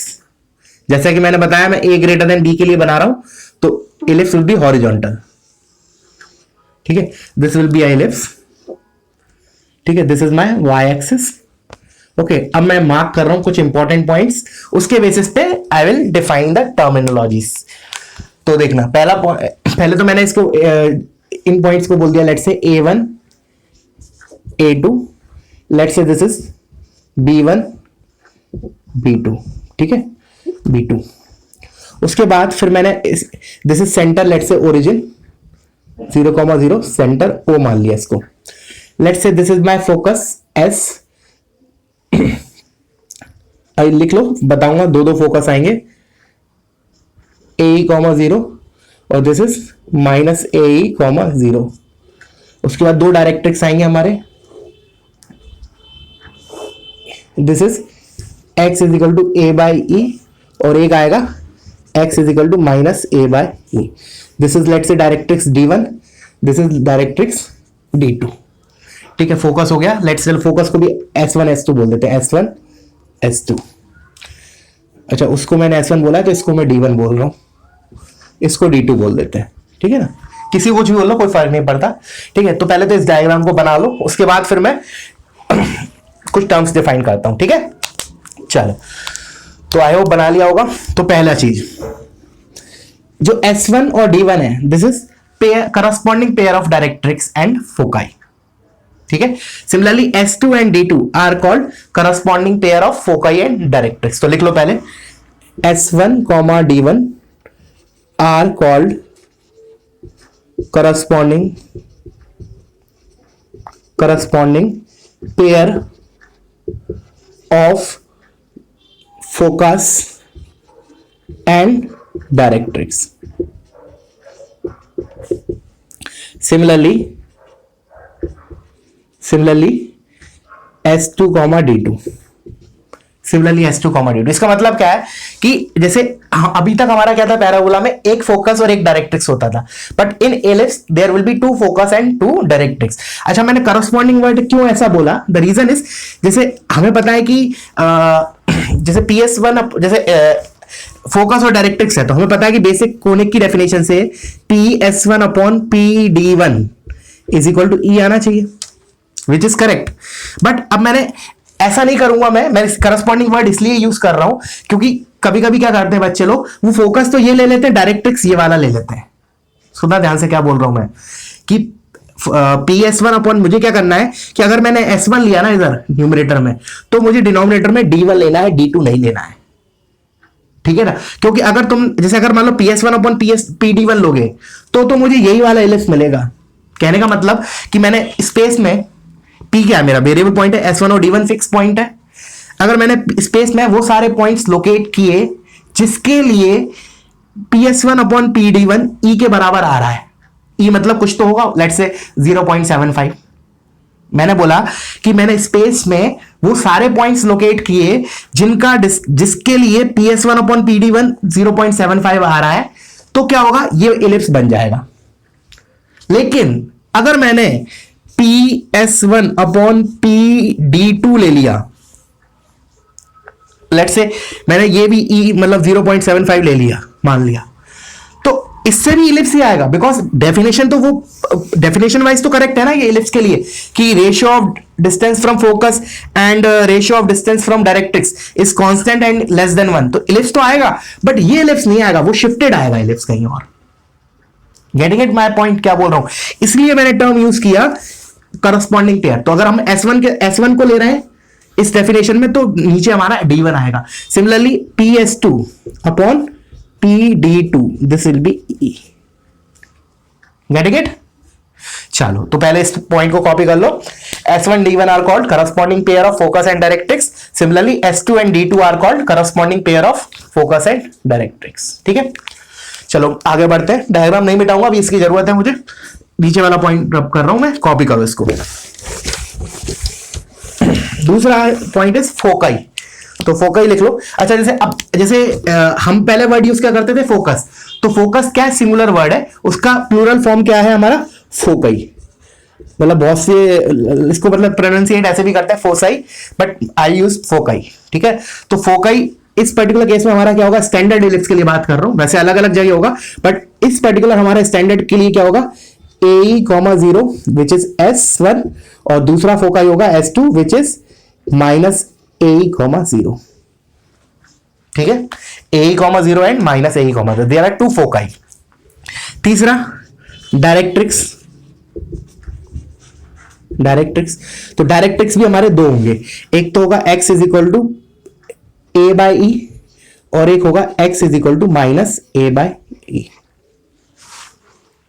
जैसा कि मैंने बताया मैं ए ग्रेटर देन बी के लिए बना रहा हूं, तो एलिप्स विल बी हॉरिजॉन्टल, ठीक है। दिस विल बी एलिप्स, ठीक है। This is my Y axis, okay. अब मैं मार्क कर रहा हूं कुछ इंपॉर्टेंट पॉइंट्स, उसके बेसिस पे I will define the terminologies. तो देखना, पहले तो मैंने इसको इन पॉइंट्स को बोल दिया, let's say A1 A2, let's say this is B1 B2, ठीक है, B2। उसके बाद फिर मैंने this is centre, let's say origin 0,0 centre O मान लिया इसको। Let's say this is my focus S, लिख लो, बताऊंगा, दो फोकस आएंगे, AE,0 और दिस इज माइनस AE,0। उसके बाद 2 डायरेक्ट्रिक्स आएंगे हमारे, this is x is equal to A by E, और एक आएगा x is equal to minus A by E। This is let's say directrix D1, this is directrix D2, ठीक है। Focus हो गया। लेट्स से फोकस को भी S1 S2 बोल देते हैं, S1 S2। अच्छा, उसको मैंने S1 बोला तो इसको मैं D1 बोल रहा हूं, इसको D2 बोल देते हैं, ठीक है ना। किसी को भी बोल लो, कोई फर्क नहीं पड़ता, ठीक है। तो पहले तो इस डायग्राम को बना लो, उसके बाद फिर मैं कुछ टर्म्स डिफाइन करता हूं, ठीक है। चलो, तो आई होप बना लिया होगा। तो पहला चीज, जो S1 और D1 है, this is corresponding pair of directrix and foci, ठीक है। Similarly S2 and D2 are called corresponding pair of foci and directrix. तो लिख लो पहले, S1, D1 are called corresponding pair of focus and directrix. Similarly S2, D2, इसका मतलब क्या है कि जैसे अभी तक हमारा क्या था, पैराबोला में एक फोकस और एक डायरेक्ट्रिक्स होता था, but in ellipse there will be two focus and two directrix. अच्छा, मैंने करस्पॉन्डिंग वर्ड क्यों ऐसा बोला, द रीजन इज, जैसे हमें पता है कि जैसे PS1 जैसे फोकस और डायरेक्ट्रिक्स है, तो हमें पता है कि बेसिक कोनिक की डेफिनेशन से PS1 upon PD1 is equal to E आना चाहिए, विच इज करेक्ट। बट अब मैंने ऐसा नहीं करूंगा, मैं करस्पॉन्डिंग वर्ड इसलिए यूज कर रहा हूं क्योंकि कभी कभी क्या करते हैं बच्चे लोग, वो फोकस तो ये ले लेते हैं, डायरेक्ट्रिक्स ये वाला ले लेते हैं। सुना ध्यान से क्या बोल रहा हूं मैं, कि PS1 अपॉन, मुझे क्या करना है कि अगर मैंने S1 लिया ना इधर न्यूमरेटर में, तो मुझे डिनोमिनेटर में D1 लेना है, D2 नहीं लेना है, ठीक है ना। क्योंकि अगर तुम जैसे अगर मान लो PS1 अपॉन PD1 लोगे तो मुझे यही वाला एलिप्स मिलेगा। कहने का मतलब कि मैंने स्पेस में, P क्या है मेरा वेरिएबल पॉइंट है, S1 और D1 फिक्स पॉइंट है, अगर मैंने स्पेस में वो सारे पॉइंट्स लोकेट किए जिसके लिए PS1 अपॉन PD1 E के बराबर आ रहा है, E मतलब कुछ तो होगा, लेट्स से 0.75। मैंने बोला कि मैंने स्पेस में वो सारे पॉइंट्स लोकेट किए जिसके लिए PS1 अपॉन PD1 0.75 आ रहा है, तो क्या होगा, ये एलिप्स बन जाएगा। लेकिन अगर मैंने PS1 अपॉन PD2 ले लिया, लेट्स से मैंने ये भी E मतलब 0.75 ले लिया, मान लिया, तो इससे भी इलिप्स ही आएगा, बिकॉज डेफिनेशन तो वो डेफिनेशन वाइज तो करेक्ट है ना ये इलिप्स के लिए, कि ratio of distance from focus and ratio of distance from directrix is constant and less than 1, तो इलिप्स तो आएगा, बट ये इलिप्स नहीं आएगा, वो शिफ्टेड आएगा इलिप्स कहीं और। गेटिंग इट माय पॉइंट क्या बोल रहा हूं, इसलिए मैंने टर्म यूज किया करस्पॉन्डिंग पेयर। तो अगर हम S1 को ले रहे हैं इस डेफिनेशन में, तो नीचे हमारा D1 आएगा। Similarly PS2 upon PD2 this will be E। Getting it? चलो, तो पहले इस पॉइंट को कॉपी कर लो। S1 D1 are called corresponding pair of focus and directrix. Similarly S2 and D2 are called corresponding pair of focus and directrix. ठीक है, चलो आगे बढ़ते हैं। डायग्राम नहीं मिटाऊंगा, अभी इसकी जरूरत है मुझे। नीचे वाला पॉइंट रब कर रहा हूं मैं, कॉपी करो इसको। दूसरा पॉइंट इज फोकाई, तो फोकाई लिख लो। अच्छा, जैसे हम पहले वर्ड यूज क्या करते थे, फोकस, तो फोकस क्या है, सिंगुलर वर्ड है, उसका प्लूरल फॉर्म क्या है हमारा, फोकाई। मतलब बहुत से इसको मतलब प्रोनाउंसिएट ऐसे भी करते हैं foci, but I use foci. ठीक है, तो फोकाई इस पर्टिकुलर केस में हमारा क्या होगा, स्टैंडर्ड इलिप्स के लिए बात कर रहा हूं, वैसे अलग अलग जगह होगा, बट इस पर्टिकुलर हमारे स्टैंडर्ड के लिए क्या होगा, AE,0 विच इज S1, और दूसरा फोकाई होगा S2 विच इज -AE,0। ठीक है, AE,0 and -AE,0, there are two foci. तीसरा डायरेक्ट्रिक्स, तो डायरेक्ट्रिक्स भी हमारे दो होंगे, एक तो होगा x is equal to A/E और एक होगा x is equal to -A/E।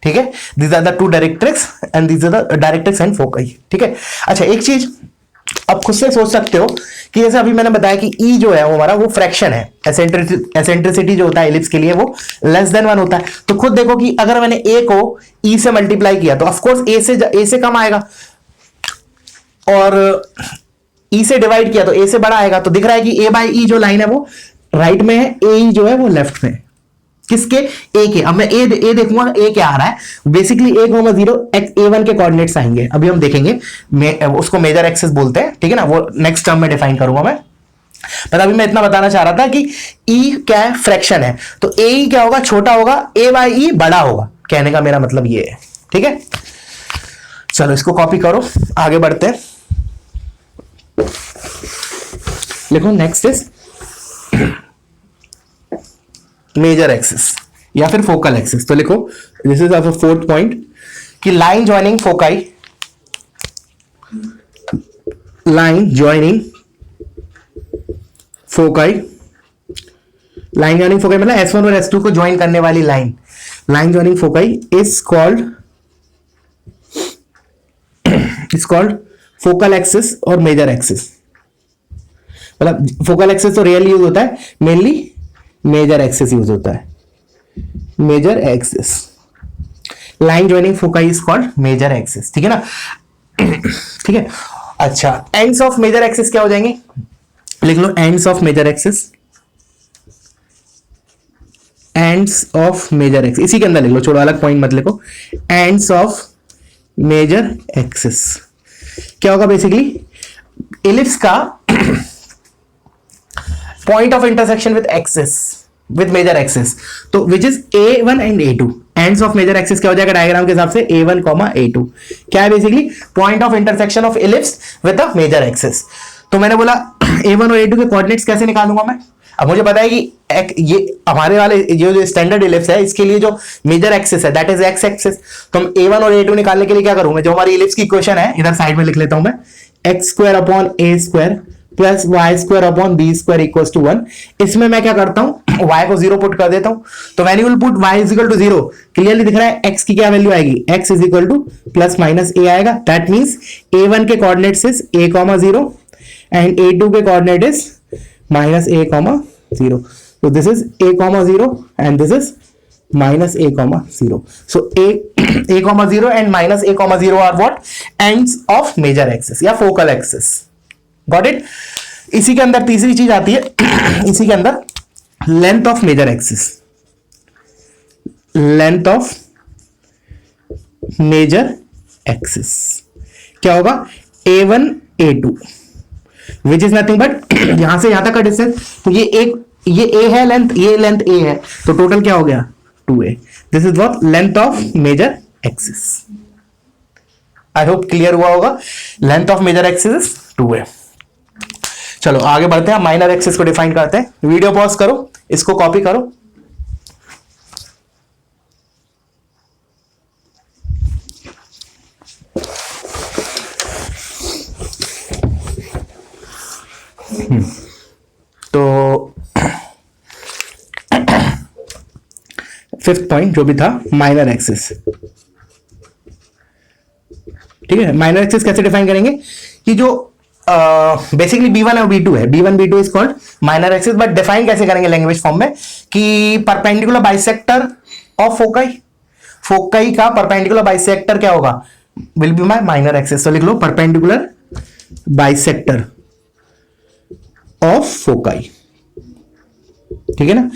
ठीक है, these are the two directrix and these are the directrix and foci. ठीक है, अच्छा एक चीज आप खुद से सोच सकते हो कि जैसे अभी मैंने बताया कि E जो है वो हमारा वो फ्रैक्शन है, एसेंट्रिसिटी जो होता है एलिप्स के लिए वो लेस देन 1 होता है। तो खुद देखो कि अगर मैंने A को E से मल्टीप्लाई किया तो ऑफकोर्स A से कम आएगा, और E से डिवाइड किया तो A से बड़ा आएगा। तो दिख रहा है कि A/E जो लाइन है वो राइट में है, AE जो है वो लेफ्ट में है। किसके, A के। अब मैं A देखूंगा A क्या आ रहा है, बेसिकली A,0 A1 के कोऑर्डिनेट्स आएंगे, अभी हम देखेंगे, उसको मेजर एक्सिस बोलते हैं। ठीक है ना, वो नेक्स्ट टर्म में डिफाइन करूंगा मैं, पर अभी मैं इतना बताना चाह रहा था कि E क्या है, फ्रैक्शन है, तो AE क्या होगा, छोटा होगा, A/E बड़ा होगा। कहने का मेरा मतलब ये है। ठीक है, चलो इसको कॉपी करो, आगे बढ़ते हैं। लिखो नेक्स्ट इज मेजर एक्सिस या फिर फोकल एक्सिस। तो लिखो this is our fourth point कि line joining foci, line joining foci मतलब S1 और S2 को ज्वाइन करने वाली line joining foci is called focal axis और मेजर एक्सिस। मतलब फोकल एक्सिस तो रियली यूज होता है, मेनली मेजर एक्सिस यूज होता है, major axis. Line joining foci is called major axis. ठीक है ना, ठीक है। अच्छा, एंड्स ऑफ मेजर एक्सिस क्या हो जाएंगे, लिख लो ends of major axis. Ends of major axis, इसी के अंदर लिख लो, छोड़ो अलग पॉइंट मत लिखो, एंड्स ऑफ मेजर एक्सिस। क्या होगा बेसिकली, इलिप्स का point of intersection with axis, with major axis, तो which is A1 and A2, ends of major axis क्या हो जाएगा डायग्राम के हिसाब से, A1, A2 क्या है basically, point of intersection of ellipse with the major axis. तो मैंने बोला A1 और A2 के कोऑर्डिनेट्स कैसे निकालूंगा मैं, अब मुझे पता है कि ये हमारे वाले जो स्टैंडर्ड इलिप्स है इसके लिए जो मेजर एक्सिस है दैट इज एक्स एक्सिस, तो हम A1 और A2 निकालने के लिए क्या करूंगा, जो हमारी इलिप्स की इक्वेशन है इधर साइड में लिख लेता हूं मैं, x² upon A² plus y² upon B² equals to 1। इसमें मैं क्या करता हूं, y को 0 पुट कर देता हूं, तो when you will put y is equal to 0, clearly दिख रहा है x की क्या वैल्यू आएगी, x is equal to plus minus a आएगा, दैट मींस A1 के coordinates is a, 0 and A2 के coordinate is minus a, 0, so this is a, 0 and this is minus a, 0, so a, 0 and minus a, 0 are what, ends of major axis या focal axis, got it। इसी के अंदर तीसरी चीज आती है इसी के अंदर length of major axis, length of major axis क्या होगा, A1 A2 which is nothing but यहां से यहां तक का डिस्टेंस, तो ये A है लेंथ, ये लेंथ A है, तो टोटल क्या हो गया 2A, this is what length of major axis. I hope clear हुआ होगा, length of major axis 2A। चलो आगे बढ़ते हैं, माइनर एक्सिस को डिफाइन करते हैं। वीडियो पॉज करो, इसको कॉपी करो, तो फिफ्थ पॉइंट जो भी था माइनर एक्सिस, ठीक है। माइनर एक्सिस कैसे डिफाइन करेंगे कि जो बेसिकली B1 और B2 है, B1 B2 is called minor axis, but define कैसे करेंगे लैंग्वेज फॉर्म में कि perpendicular bisector of foci, foci का परपेंडिकुलर बाइसेक्टर क्या होगा, will be my minor axis. तो लिख लो परपेंडिकुलर बाइसेक्टर ऑफ फोकाई, ठीक है ना।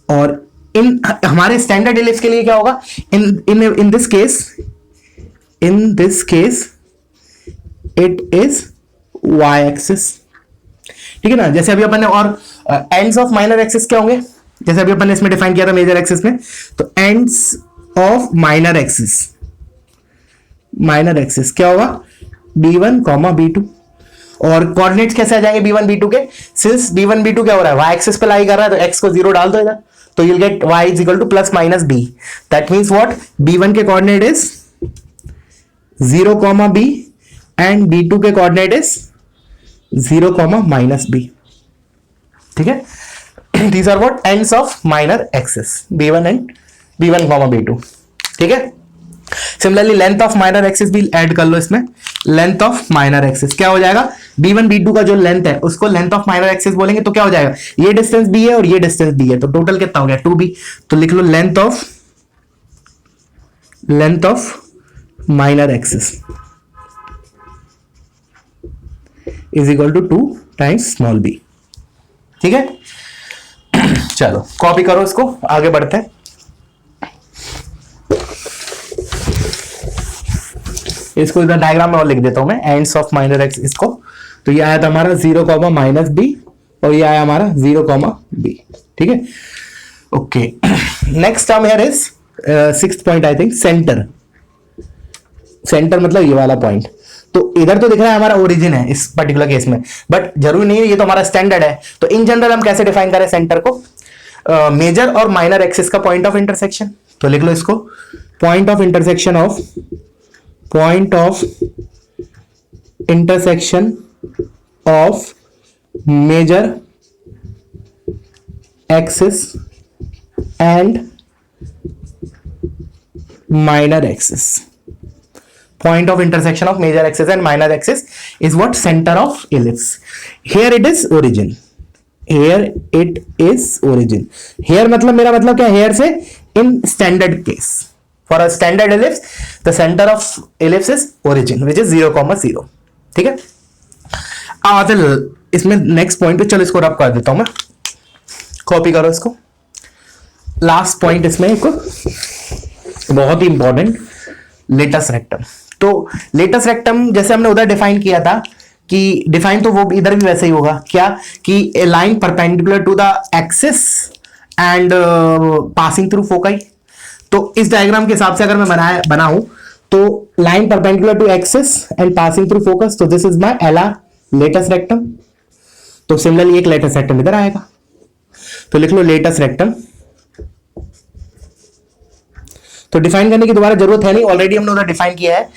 और इन हमारे स्टैंडर्ड इलिप्स के लिए क्या होगा, in this case it is y axis, ठीक है ना। जैसे अभी अपन ने, और एंड्स ऑफ माइनर एक्सिस क्या होंगे, जैसे अभी अपन ने इसमें डिफाइन किया था मेजर एक्सिस में, तो ends of minor axis, minor axis क्या होगा B1, B2, और कोऑर्डिनेट्स कैसे आ जाएंगे B1 B2 के, सिंस B1 B2 क्या हो रहा है, y एक्सिस पे लाई कर रहा है, तो x को 0 डाल दो इधर, तो you'll get y is equal to plus minus b, that means what, B1 के coordinate is 0, b and B2 के कोऑर्डिनेट इज 0, b, ठीक है। these are what ends of minor axis, B1 and B1, B2, ठीक है। Similarly length of minor axis भी add कर लो इसमें, length of minor axis क्या हो जाएगा, B1 B2 का जो लेंथ है उसको लेंथ ऑफ माइनर एक्सिस बोलेंगे, तो क्या हो जाएगा, ये डिस्टेंस B है और ये डिस्टेंस B है, तो टोटल कितना हो गया 2B, तो लिख लो length of minor axis is equal to 2 times small b, ठीक है। चलो कॉपी करो इसको, आगे बढ़ते हैं। इसको इधर डायग्राम में और लिख देता हूं मैं, एंड्स ऑफ माइनर एक्सिस को, तो ये आया था हमारा 0, -b और ये आया हमारा 0, b, ठीक है। Okay, next term here is 6th point I think, centre. Centre मतलब ये वाला पॉइंट, तो इधर तो दिख रहा है हमारा ओरिजिन है इस पर्टिकुलर केस में, बट जरूरी नहीं है, ये तो हमारा स्टैंडर्ड है। तो इन जनरल हम कैसे डिफाइन करें सेंटर को, मेजर और माइनर एक्सिस का पॉइंट ऑफ इंटरसेक्शन, तो लिख लो इसको point of intersection of major axis and minor axis. Point of intersection of major axis and minor axis is what, center of ellipse. Here it is origin. Here मतलब मेरा मतलब क्या, here से in standard case for a standard ellipse the center of ellipse is origin which is 0, 0, ठीक है। आते इसमें next point पे, चलो इसको रब कर देता हूं मैं, कॉपी करो इसको, लास्ट पॉइंट इसमें एक बहुत ही इंपॉर्टेंट, लेटस रेक्टम। तो लेटस रेक्टम जैसे हमने उधर डिफाइन किया था कि डिफाइन तो वो इधर भी वैसे ही होगा, क्या कि a line perpendicular to the axis and passing through foci. तो इस डायग्राम के हिसाब से अगर मैं बनाऊं तो line perpendicular to axis and passing through focus, तो this is my LR latus rectum. तो सिमिलरली एक लेटस रेक्टम इधर आएगा, तो लिख लो लेटस रेक्टम। तो डिफाइन करने की दोबारा जरूरत है नहीं, ऑलरेडी हमने उधर डिफाइन किया है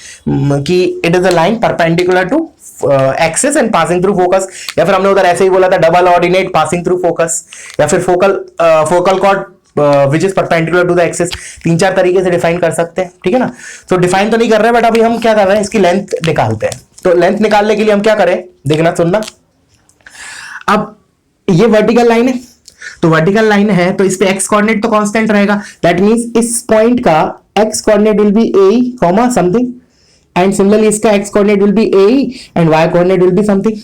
कि it is a line perpendicular to axis and passing through focus, या फिर हमने उधर ऐसे ही बोला था double ordinate passing through focus, या फिर focal chord which is perpendicular to the axis. 3-4 तरीके से डिफाइन कर सकते हैं, ठीक है ना। तो डिफाइन तो नहीं कर रहे, बट अभी हम क्या कर रहे हैं, इसकी लेंथ निकालते हैं। तो लेंथ निकालने के लिए हम क्या करें, देखना सुनना। अब ये वर्टिकल लाइन है, तो वर्टिकल लाइन है तो इस पे एक्स कोऑर्डिनेट तो कांस्टेंट रहेगा, दैट मींस इस पॉइंट का x coordinate will be a comma something, and similarly इसका x coordinate will be a and y coordinate will be something.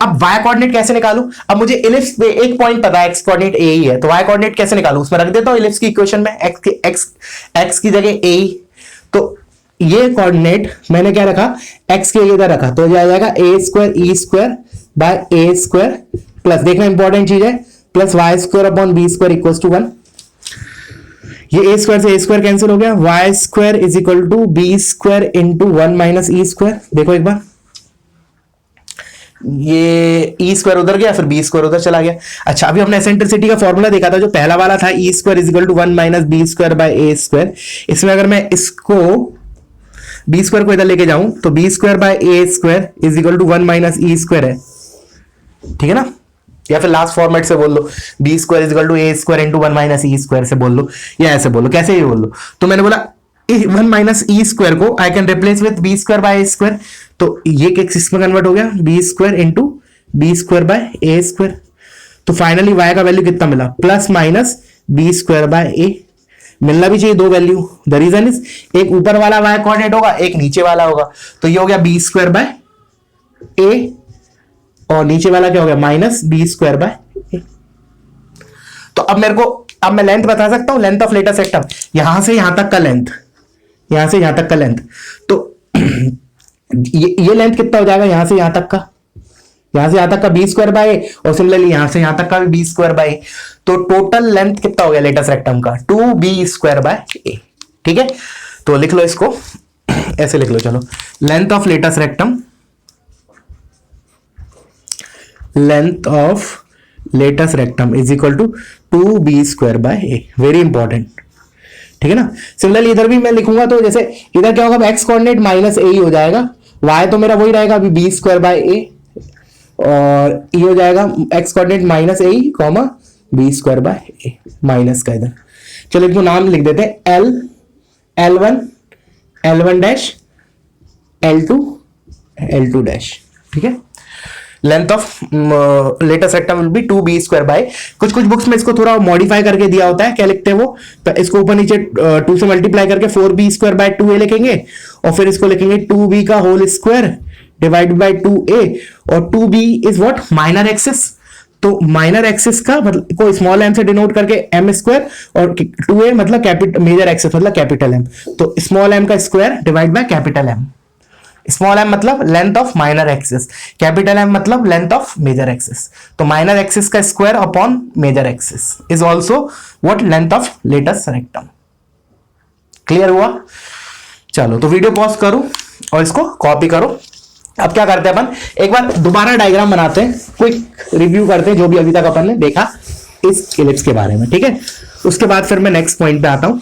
अब y कोऑर्डिनेट कैसे निकालूं, अब मुझे इलिप्स पे एक पॉइंट पता है, x कोऑर्डिनेट a ही है, तो y कोऑर्डिनेट कैसे निकालूं, उसमें रख देता हूं इलिप्स की इक्वेशन में x की जगह a। तो ये कोऑर्डिनेट मैंने क्या रखा, x के इधर रखा, तो आ जाएगा a square e square by a square plus, देखना इंपॉर्टेंट चीज है, plus y square upon b square equals to 1। ये a स्क्वायर से a स्क्वायर कैंसिल हो गया, y square is equal to b square into 1 minus e square. देखो एक बार, ये ई स्क्वायर उधर गया, फिर बी स्क्वायर उधर चला गया। अच्छा, अभी हमने एसेंट्रिसिटी का फॉर्मूला देखा था, जो पहला वाला था e square is equal to 1 minus B square by A square. इसमें अगर मैं इसको बी स्क्वायर को इधर लेके जाऊं तो B square by A square is equal to 1 minus E square है, ठीक है ना। या फिर लास्ट फॉर्मेट से बोल लो, b square is equal to a square into 1 minus E square से बोल लो, या ऐसे बोलो, कैसे भी बोल लो। तो मैंने बोला 1 माइनस ई स्क्वायर को I can replace with b square by A square, तो ये किस में कन्वर्ट हो गया, b square into b square by A square. तो फाइनली y का वैल्यू कितना मिला, plus minus B square by a. मिलना भी चाहिए दो वैल्यू, द रीजन इज एक ऊपर वाला y कोऑर्डिनेट होगा, एक नीचे वाला होगा, तो ये हो गया बी स्क्वायर बाय ए, और नीचे वाला क्या हो गया, माइनस बी स्क्वायर बाय ए। तो अब मैं लेंथ बता सकता हूं, लेंथ ऑफ लेटस रेक्टम, यहां से यहां तक का लेंथ, यहां से यहां तक का लेंथ। तो ये लेंथ कितना हो जाएगा, यहां से यहां तक का, यहां से यहां तक का बी स्क्वायर बाय, और सिमिलरली यहां से यहां तक का भी बी स्क्वायर बाय। तो टोटल लेंथ कितना हो गया लेटस रेक्टम का, 2b स्क्वायर बाय ए, ठीक है। तो लिख लो इसको, ऐसे लिख लो, चलो, length of latus rectum, length of latus rectum is equal to 2b square by A, very important, ठीक है ना। सिमिलरली इधर भी मैं लिखूंगा, तो जैसे इधर क्या होगा, एक्स कोऑर्डिनेट माइनस ए ही हो जाएगा, वाई तो मेरा वही रहेगा अभी बी स्क्वायर बाय ए, और ये हो जाएगा X coordinate minus A comma B square by A, minus का इधर। चलो इनको नाम लिख देते हैं, L L1 dash L2 dash, ठीक है। Length of latus rectum will be 2b square by, कुछ बुक्स में इसको थोड़ा मॉडिफाई करके दिया होता है, क्या लिखते हैं वो, तो इसको ऊपर नीचे 2 से मल्टीप्लाई करके 4b स्क्वायर बाय 2a लिखेंगे, और फिर इसको लिखेंगे 2b का whole square divide bye 2a, और 2b is what, minor axis. तो माइनर एक्सिस का मतलब को स्मॉल m से डिनोट करके m स्क्वायर, और 2a मतलब मेजर एक्सिस मतलब कैपिटल M, तो स्मॉल m का square divide by capital M। Small m मतलब length of minor axis, capital M मतलब लेंथ ऑफ मेजर एक्सिस। तो माइनर एक्सिस का square upon major axis is also what, length of latus rectum. Clear हुआ। चलो तो video pause करो और इसको कॉपी करो। अब क्या करते हैं अपन, एक बार दोबारा डायग्राम बनाते हैं, क्विक रिव्यू करते हैं जो भी अभी तक अपन ने देखा इस इलिप्स के बारे में, ठीक है। उसके बाद फिर मैं नेक्स्ट पॉइंट पे आता हूं।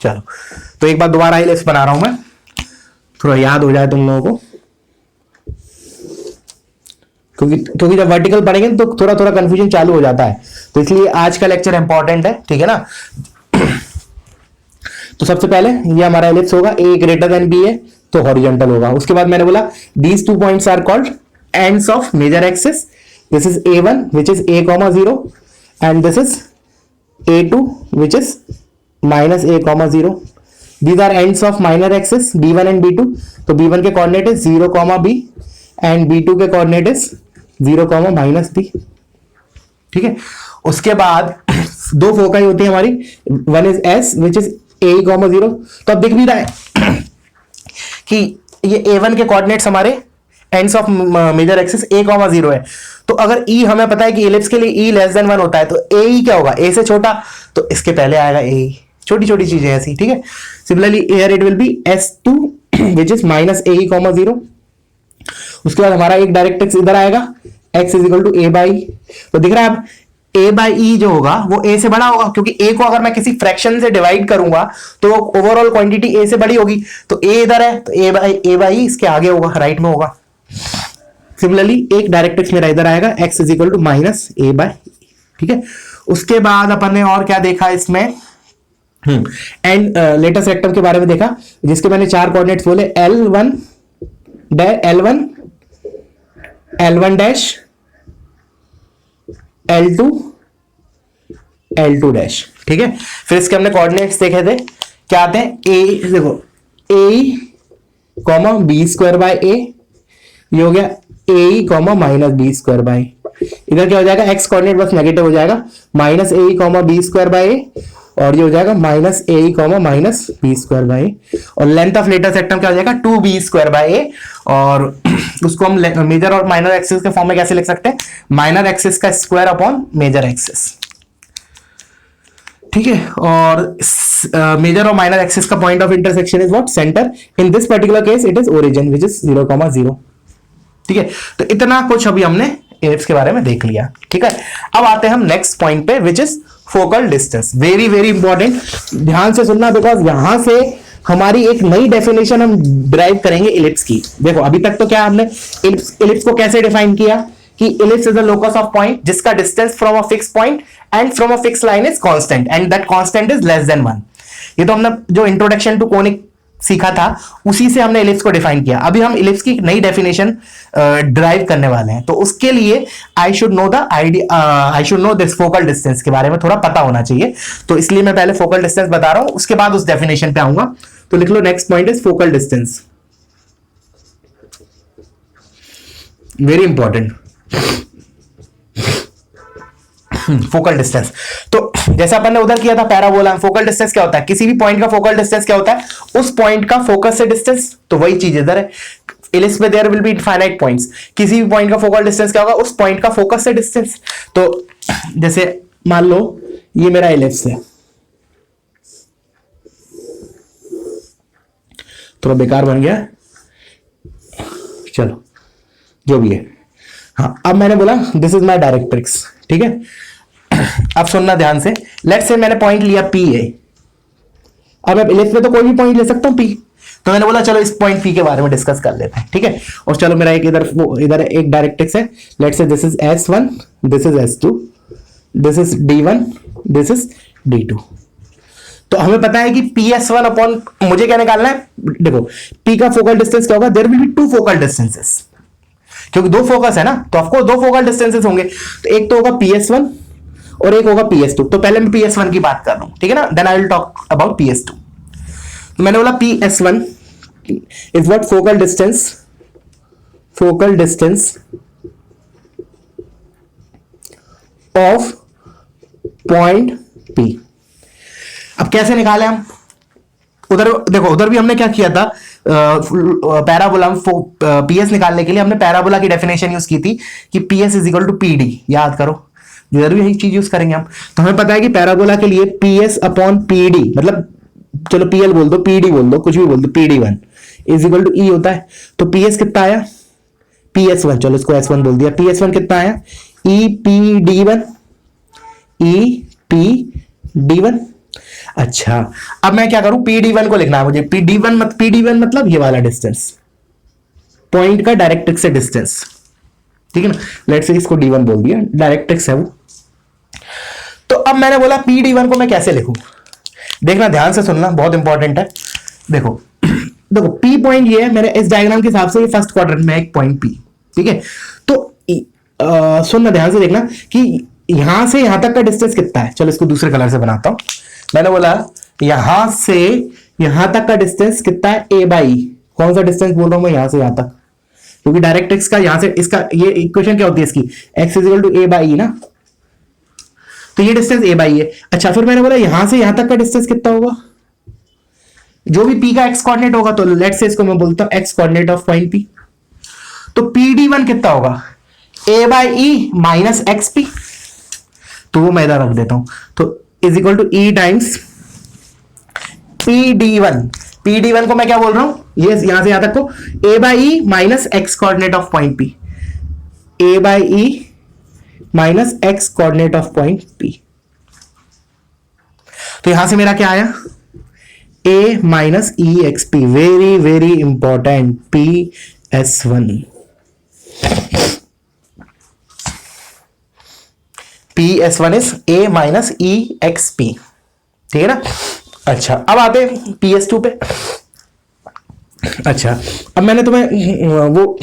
चलो तो एक बार दोबारा इलिप्स बना रहा हूं मैं, थोड़ा याद हो जाए तुम लोगों को, क्योंकि जब वर्टिकल पढ़ेंगे तो थोड़ा थोड़ा कंफ्यूजन चालू हो जाता है, तो इसलिए आज का लेक्चर इंपॉर्टेंट है, ठीक है ना। तो सबसे पहले ये हमारा इलिप्स होगा, a ग्रेटर देन b है तो हॉरिजॉन्टल होगा। उसके बाद मैंने बोला these 2 points are called ends of major axis, this is a1 which is a comma 0 and this is a2 which is minus a comma 0. These are ends of minor axis b1 and b2, तो b1 के coordinate है 0 b, and B2 के coordinate is 0, -b। ठीक है, उसके बाद दो foci होती है हमारी, one is S which is A, 0। तो अब दिख भी रहा है कि ये A1 के कोऑर्डिनेट्स हमारे ends of major axis A, 0 है। तो अगर E हमें पता है कि इलिप्स के लिए E <1 होता है, तो AE क्या होगा, A से छोटा, तो इसके पहले आएगा AE। छोटी छोटी चीजें ऐसी, ठीक है। Similarly here it will B S2 which is -AE, 0। उसके बाद हमारा एक डायरेक्ट एक्स इधर आएगा, x = A/E। तो दिख रहा है अब A/E जो होगा वो A से बड़ा होगा, क्योंकि A को अगर मैं किसी फ्रैक्शन से डिवाइड करूंगा तो ओवरऑल क्वांटिटी A से बड़ी होगी। तो A इधर है, तो A/E इसके आगे होगा, राइट में होगा। सिमिलरली एक डायरेक्ट एक्स मेरा इधर आएगा, x = -A/E। ठीक है, उसके बाद अपन ने और क्या देखा इसमें, एंड लेटेस्ट रेक्टम के बारे में देखा, जिसके मैंने 4 कोऑर्डिनेट्स बोले, L1 L1 L2 L2 dash. ठीक है, फिर इसके हमने कोऑर्डिनेट्स देखे थे, क्या आते हैं, A, देखो AE, B²/A, ये हो गया AE, -B²/A। इधर क्या हो जाएगा, x कोऑर्डिनेट बस नेगेटिव हो जाएगा, -AE, B²/A, और ये हो जाएगा -AE, -B²/A। और लेंथ ऑफ लेटेस्ट रेक्टम क्या हो जाएगा, 2B²/A। और उसको हम मेजर और माइनर एक्सिस के फॉर्म में कैसे लिख सकते हैं, माइनर एक्सिस का स्क्वायर अपॉन मेजर एक्सिस। ठीक है, और मेजर और माइनर एक्सिस का point of intersection is what, centre. In this particular case it is origin which is 0, 0। ठीक है, तो इतना कुछ अभी हमने एलिप्स के बारे में देख लिया। ठीक है, अब आते हैं हम नेक्स्ट पॉइंट पे which is focal distance. Very very important, ध्यान से सुनना, बिकॉज यहां से हमारी एक नई डेफिनेशन हम ड्राइव करेंगे इलिप्स की। देखो अभी तक तो क्या हमने इलिप्स को कैसे डिफाइन किया कि ellipse is the locus of point जिसका distance from a fix point and from a fix line is constant and that constant is <1। ये तो हमने जो इंट्रोडक्शन टू कोनिक सीखा था उसी से हमने इलिप्स को डिफाइन किया। अभी हम इलिप्स की एक नई डेफिनेशन ड्राइव करने वाले हैं, तो उसके लिए I should know this focal distance के बारे में थोड़ा पता होना चाहिए। तो इसलिए मैं पहले फोकल डिस्टेंस बता रहा हूं, उसके बाद उस डेफिनेशन पे आऊंगा। तो लिख लो, next point is focal distance, very important. Focal distance, तो जैसा अपन ने उधर किया था पैराबोला, फोकल डिस्टेंस क्या होता है, किसी भी पॉइंट का फोकल डिस्टेंस क्या होता है, उस पॉइंट का फोकस से डिस्टेंस। तो वही चीज इधर है, इलिप्स में there will be infinite points, किसी भी पॉइंट का फोकल डिस्टेंस क्या होगा, उस पॉइंट का फोकस से डिस्टेंस। तो जैसे मान लो ये मेरा इलिप्स है, थोड़ा बेकार बन गया, चलो जो भी है। हाँ, अब मैंने बोला दिस इज माई डायरेक्ट्रिक्स। ठीक है, अब सुनना ध्यान से, लेट्स से मैंने पॉइंट लिया P है। अब मैं इलिप्स में तो कोई भी पॉइंट ले सकता हूं P, तो मैंने बोला चलो इस पॉइंट P के बारे में डिस्कस कर लेते हैं। ठीक है, और चलो मेरा एक इधर एक डायरेक्ट्रिक्स है, let's say this is S1, this is S2, this is D1, this is D2। तो हमें पता है कि PS1 अपॉन, मुझे क्या निकालना है, देखो P का फोकल डिस्टेंस क्या होगा, there will be 2 focal distances, क्योंकि 2 फोकस है ना, तो ऑफ कोर्स 2 फोकल डिस्टेंसेस होंगे। तो एक तो होगा PS1 और एक होगा PS2। तो पहले मैं PS1 की बात कर रहा हूं, ठीक है ना, then I will talk about PS2। तो मैंने बोला PS1 is what, focal distance of point P। अब कैसे निकाले हम, उधर देखो, उधर भी हमने क्या किया था, पैराबोला PS निकालने के लिए हमने पैराबोला की डेफिनेशन यूज की थी कि PS = PD। याद करो, इधर भी यही चीज यूज करेंगे हम। तो हमें पता है कि पैराबोला के लिए PS अपॉन PD, मतलब चलो PL बोल दो, PD बोल दो, कुछ भी बोल दो, PD1 = E होता है। तो PS कितना आया, PS1, चलो इसको S1 बोल दिया, PS1 कितना आया, EPD1। अच्छा, अब मैं क्या करूं, PD1 को लिखना है मुझे, PD1 मतलब ये वाला डिस्टेंस, पॉइंट का डायरेक्ट्रिक्स से डिस्टेंस। ठीक है ना, लेट्स से इसको D1 बोल दिया, डायरेक्ट्रिक्स है वो। तो अब मैंने बोला PD1 को मैं कैसे लिखूं, देखना ध्यान से सुनना, बहुत इंपॉर्टेंट है। देखो देखो P पॉइंट ये है, मेरे इस डायग्राम के हिसाब से ये फर्स्ट क्वाड्रेंट में एक पॉइंट P। ठीक है, तो सुनना ध्यान से, देखना कि यहां से यहां तक का डिस्टेंस कितना है। चलो इसको दूसरे कलर से बनाता हूं। मैंने बोला यहां से यहां तक का डिस्टेंस कितना है, A/E। कौन सा डिस्टेंस बोल रहा हूं मैं, यहां से यहां तक, क्योंकि डायरेक्ट्रिक्स का यहां से इसका ये इक्वेशन क्या होती है इसकी, x is equal to a by e ना, तो ये डिस्टेंस a बाई है। अच्छा फिर मैंने बोला यहां से यहां तक का डिस्टेंस कितना होगा, जो भी p का x कोऑर्डिनेट होगा, तो लेट्स से इसको मैं बोलता हूं x coordinate of point p, तो PD1 कितना होगा, a by E minus X P, तो वो मैं इधर रख देता हूं, तो is equal to E times PD1। PD1 को मैं क्या बोल रहा हूं, ये यहां से यहां तक को a by E minus x coordinate of point p, a by E minus x coordinate of point p, तो यहां से मेरा क्या आया, a minus E x P, very very important, PS1, PS1 is a minus E x P, ठीक है ना। अच्छा अब आते हैं PS2 पे। अच्छा अब मैंने तुम्हें वो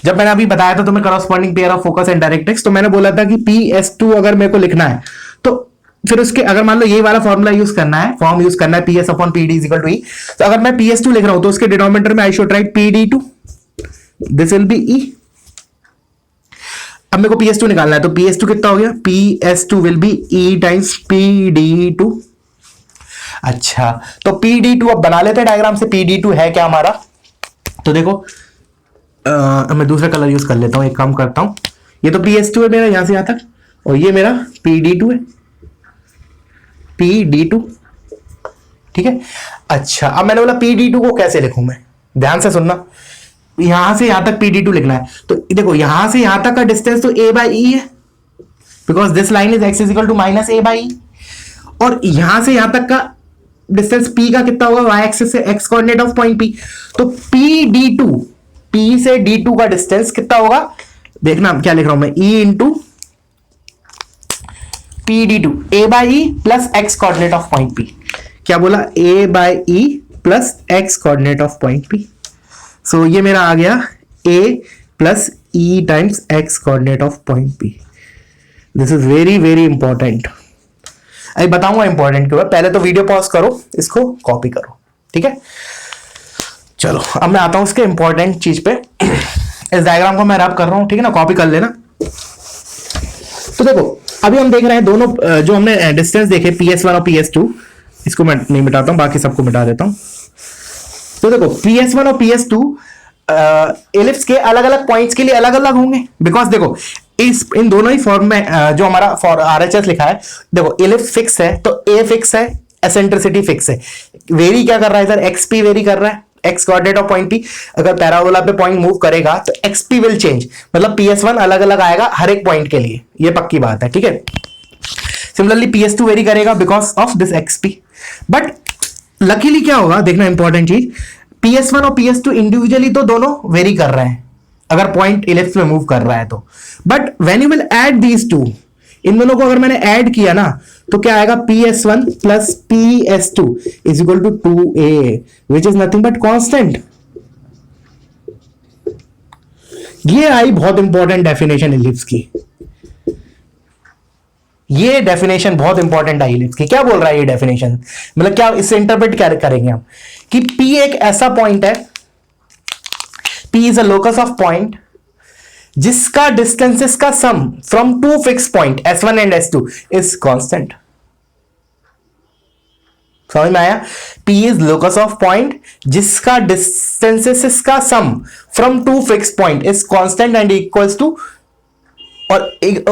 जब मैंने अभी बताया था तुम्हें corresponding pair of focus and directrix, तो मैंने बोला था कि PS2 अगर मेरे को लिखना है तो फिर उसके अगर मान लो ये वाला फॉर्मूला यूज करना है, फॉर्म यूज करना है PS upon PD is equal to e, तो अगर मैं PS2 लिख रहा हूं तो उसके डिनोमिनेटर में I should write PD2, this will be E. अब मेरे को PS2 निकालना है, तो PS2 कितना हो गया, PS2 will be E times PD2। अच्छा तो PD2 अब बना लेते हैं डायग्राम से, PD2 है क्या हमारा, तो देखो मैं दूसरा कलर यूज कर लेता हूं, एक काम करता हूं, ये तो PS2 है मेरा यहां से यहां तक, और ये मेरा PD2 है, PD2, ठीक है। अच्छा अब मैंने बोला PD2 को कैसे लिखूं मैं, ध्यान से सुनना, यहां से यहां तक PD2 लिखना है, तो देखो यहां से यहां तक का डिस्टेंस तो a बाई ई है, because this line is x is equal to minus a by e, और यहां से यहां तक का डिस्टेंस p का कितना होगा, y एक्सिस से x coordinate of point p, तो PD2, p से D2 का डिस्टेंस कितना होगा, देखना क्या लिख रहा हूं मैं, e into PD2 a by E plus x coordinate of point p, क्या बोला, a by E plus x coordinate of point p, सो ये मेरा आ गया a plus E times x coordinate of point p। This is very very important, अभी बताऊंगा important क्यों है, पहले तो वीडियो पॉज करो, इसको कॉपी करो, ठीक है। चलो अब मैं आता हूं उसके इंपॉर्टेंट चीज पे, इस डायग्राम को मैं रैप कर रहा हूं, ठीक है ना, कॉपी कर लेना। तो देखो अभी हम देख रहे हैं दोनों जो हमने डिस्टेंस देखे PS1 और PS2, इसको मैं नहीं मिटाता हूं, बाकी सबको मिटा देता हूं। तो देखो PS1 और PS2 एलिप्स के अलग अलग पॉइंट्स के लिए अलग अलग होंगे, बिकॉज देखो इन दोनों ही फॉर्म में जो हमारा फॉर RHS लिखा है, देखो एलिप्स फिक्स है तो A फिक्स है, एसेंट्रिसिटी फिक्स है, वेरी क्या कर रहा है इधर, XP वेरी कर रहा है, x coordinate of point P, अगर पैराबोला पे पॉइंट मूव करेगा तो XP विल चेंज, मतलब PS1 अलग अलग आएगा हर एक पॉइंट के लिए, ये पक्की बात है, ठीक है। सिमिलरली PS2 वेरी करेगा because of this XP, but luckily क्या होगा, देखना इंपॉर्टेंट चीज, PS1 और PS2 इंडिविजुअली तो दोनों वेरी कर रहे हैं अगर पॉइंट इलिप्स में मूव कर रहा है तो, but when you will add these two, इन दोनों को अगर मैंने ऐड किया ना तो क्या आएगा, PS1 plus PS2 is equal to 2a which is nothing but constant. ये आई बहुत इंपॉर्टेंट डेफिनेशन इलिप्स की, ये डेफिनेशन बहुत इंपॉर्टेंट आई इलिप्स की। क्या बोल रहा है ये डेफिनेशन, मतलब क्या इससे इंटरप्रेट क्या करेंगे हम, कि P एक ऐसा पॉइंट है, P is a locus of point जिसका डिस्टेंसेस का sum from two fix point S1 and S2 is constant. समझ में आया, P is locus of point जिसका डिस्टेंसेस का sum from two fix point is constant and equals to, और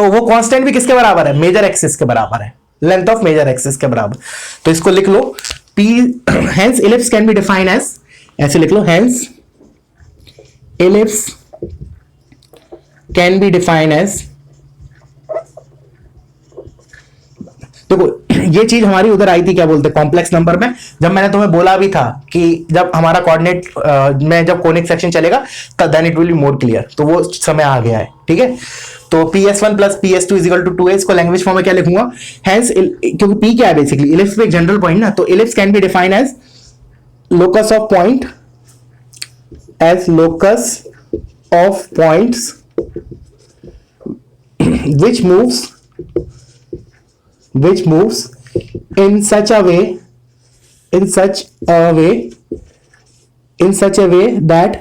वो constant भी किसके बराबर है, मेजर एक्सिस के बराबर है, लेंथ ऑफ मेजर एक्सिस के बराबर। तो इसको लिख लो, P hence ellipse can be defined as, ऐसे लिख लो, hence ellipse can be defined as, देखो ये चीज हमारी उधर आई थी, क्या बोलते हैं, कॉम्प्लेक्स नंबर में, जब मैंने तुम्हें बोला भी था कि जब हमारा कोऑर्डिनेट में जब कोनिक सेक्शन चलेगा तब then it will be more clear, तो वो समय आ गया है, ठीक है। तो PS1 plus PS2 is equal to 2a, इसको लैंग्वेज फॉर्म में क्या लिखूंगा, हेंस क्योंकि P क्या है बेसिकली, इलिप्स पे एक जनरल पॉइंट ना, तो ellipse can be defined as locus of point, as locus of points which moves in such a way in such a way that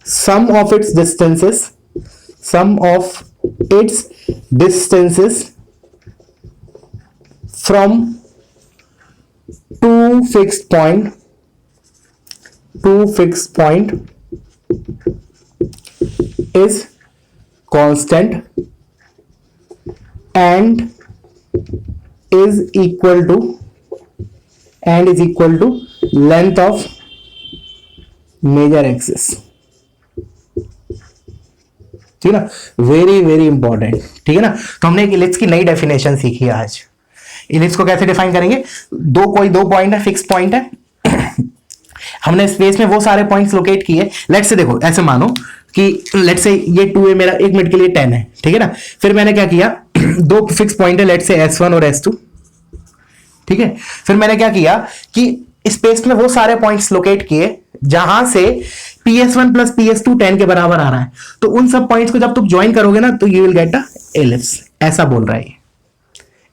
sum of its distances from two fixed point is constant and is equal to length of major axis. ठीक है ना, very very important. ठीक है ना, तो हमने एक ellipse की नई डेफिनेशन सीखी है आज। इलिप्स को कैसे डिफाइन करेंगे? कोई दो पॉइंट है, फिक्स पॉइंट है, हमने स्पेस में वो सारे पॉइंट्स लोकेट किए। लेट्स से देखो, ऐसे मानो कि लेट्स से ये 2a मेरा 1 मिनट के लिए 10 है। ठीक है ना, फिर मैंने क्या किया, दो फिक्स पॉइंट है, लेट्स से s1 और s2। ठीक है, फिर मैंने क्या किया कि स्पेस में वो सारे पॉइंट्स लोकेट किए जहां से ps1 प्लस ps2 10 के बराबर आ रहा है। तो उन सब पॉइंट्स को जब तुम ज्वाइन करोगे ना, तो you will get a ellipse. ऐसा बोल रहा है।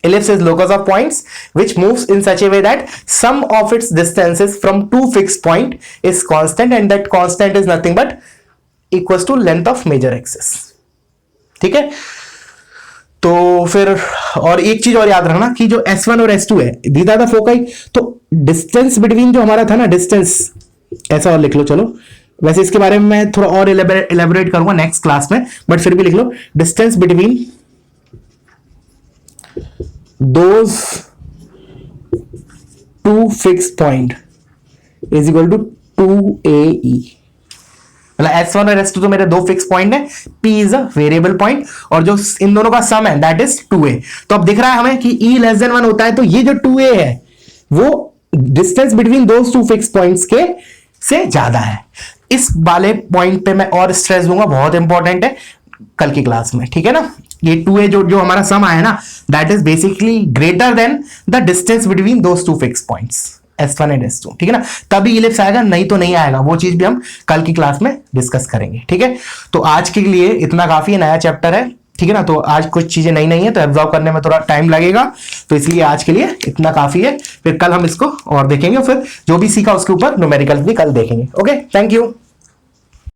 Ellipse is locus of points which moves in such a way that sum of its distances from two fixed point is constant and that constant is nothing but equals to length of major axis। ठीक है, तो फिर और एक चीज और याद रखना कि जो S1 और S2 है, these are the foci। तो डिस्टेंस बिटवीन जो हमारा था ना, डिस्टेंस ऐसा और लिख लो। चलो, वैसे इसके बारे में मैं थोड़ा और एलेबोरेट करूंगा नेक्स्ट क्लास में, बट फिर भी लिख लो, distance between those two fixed point is equal to 2AE। मतलब S1 और S2 तो मेरे दो फिक्स पॉइंट है, P is a variable point, और जो इन दोनों का सम है दैट इज 2A। तो अब दिख रहा है हमें कि E लेस देन 1 होता है, तो ये जो 2A है वो distance between those two fix points के से ज्यादा है। इस वाले पॉइंट पे मैं और स्ट्रेस दूंगा, बहुत इंपॉर्टेंट है कल की क्लास में। ठीक है ना, ये 2a जो हमारा सम आया ना, that is basically greater than the distance between those two fix points S1 and S2। ठीक है ना, तभी इलिप्स आएगा, नहीं तो नहीं आएगा। वो चीज भी हम कल की क्लास में डिस्कस करेंगे। ठीक है, तो आज के लिए इतना काफी है, नया चैप्टर है। ठीक है ना, तो आज कुछ चीजें नई नहीं है, तो एब्जॉर्व करने में थोड़ा टाइम लगेगा, तो इसलिए आज के लिए इतना काफी है। फिर कल हम इसको और देखेंगे, फिर जो भी सीखा उसके ऊपर न्यूमेरिकल्स भी कल देखेंगे। Okay, thank you.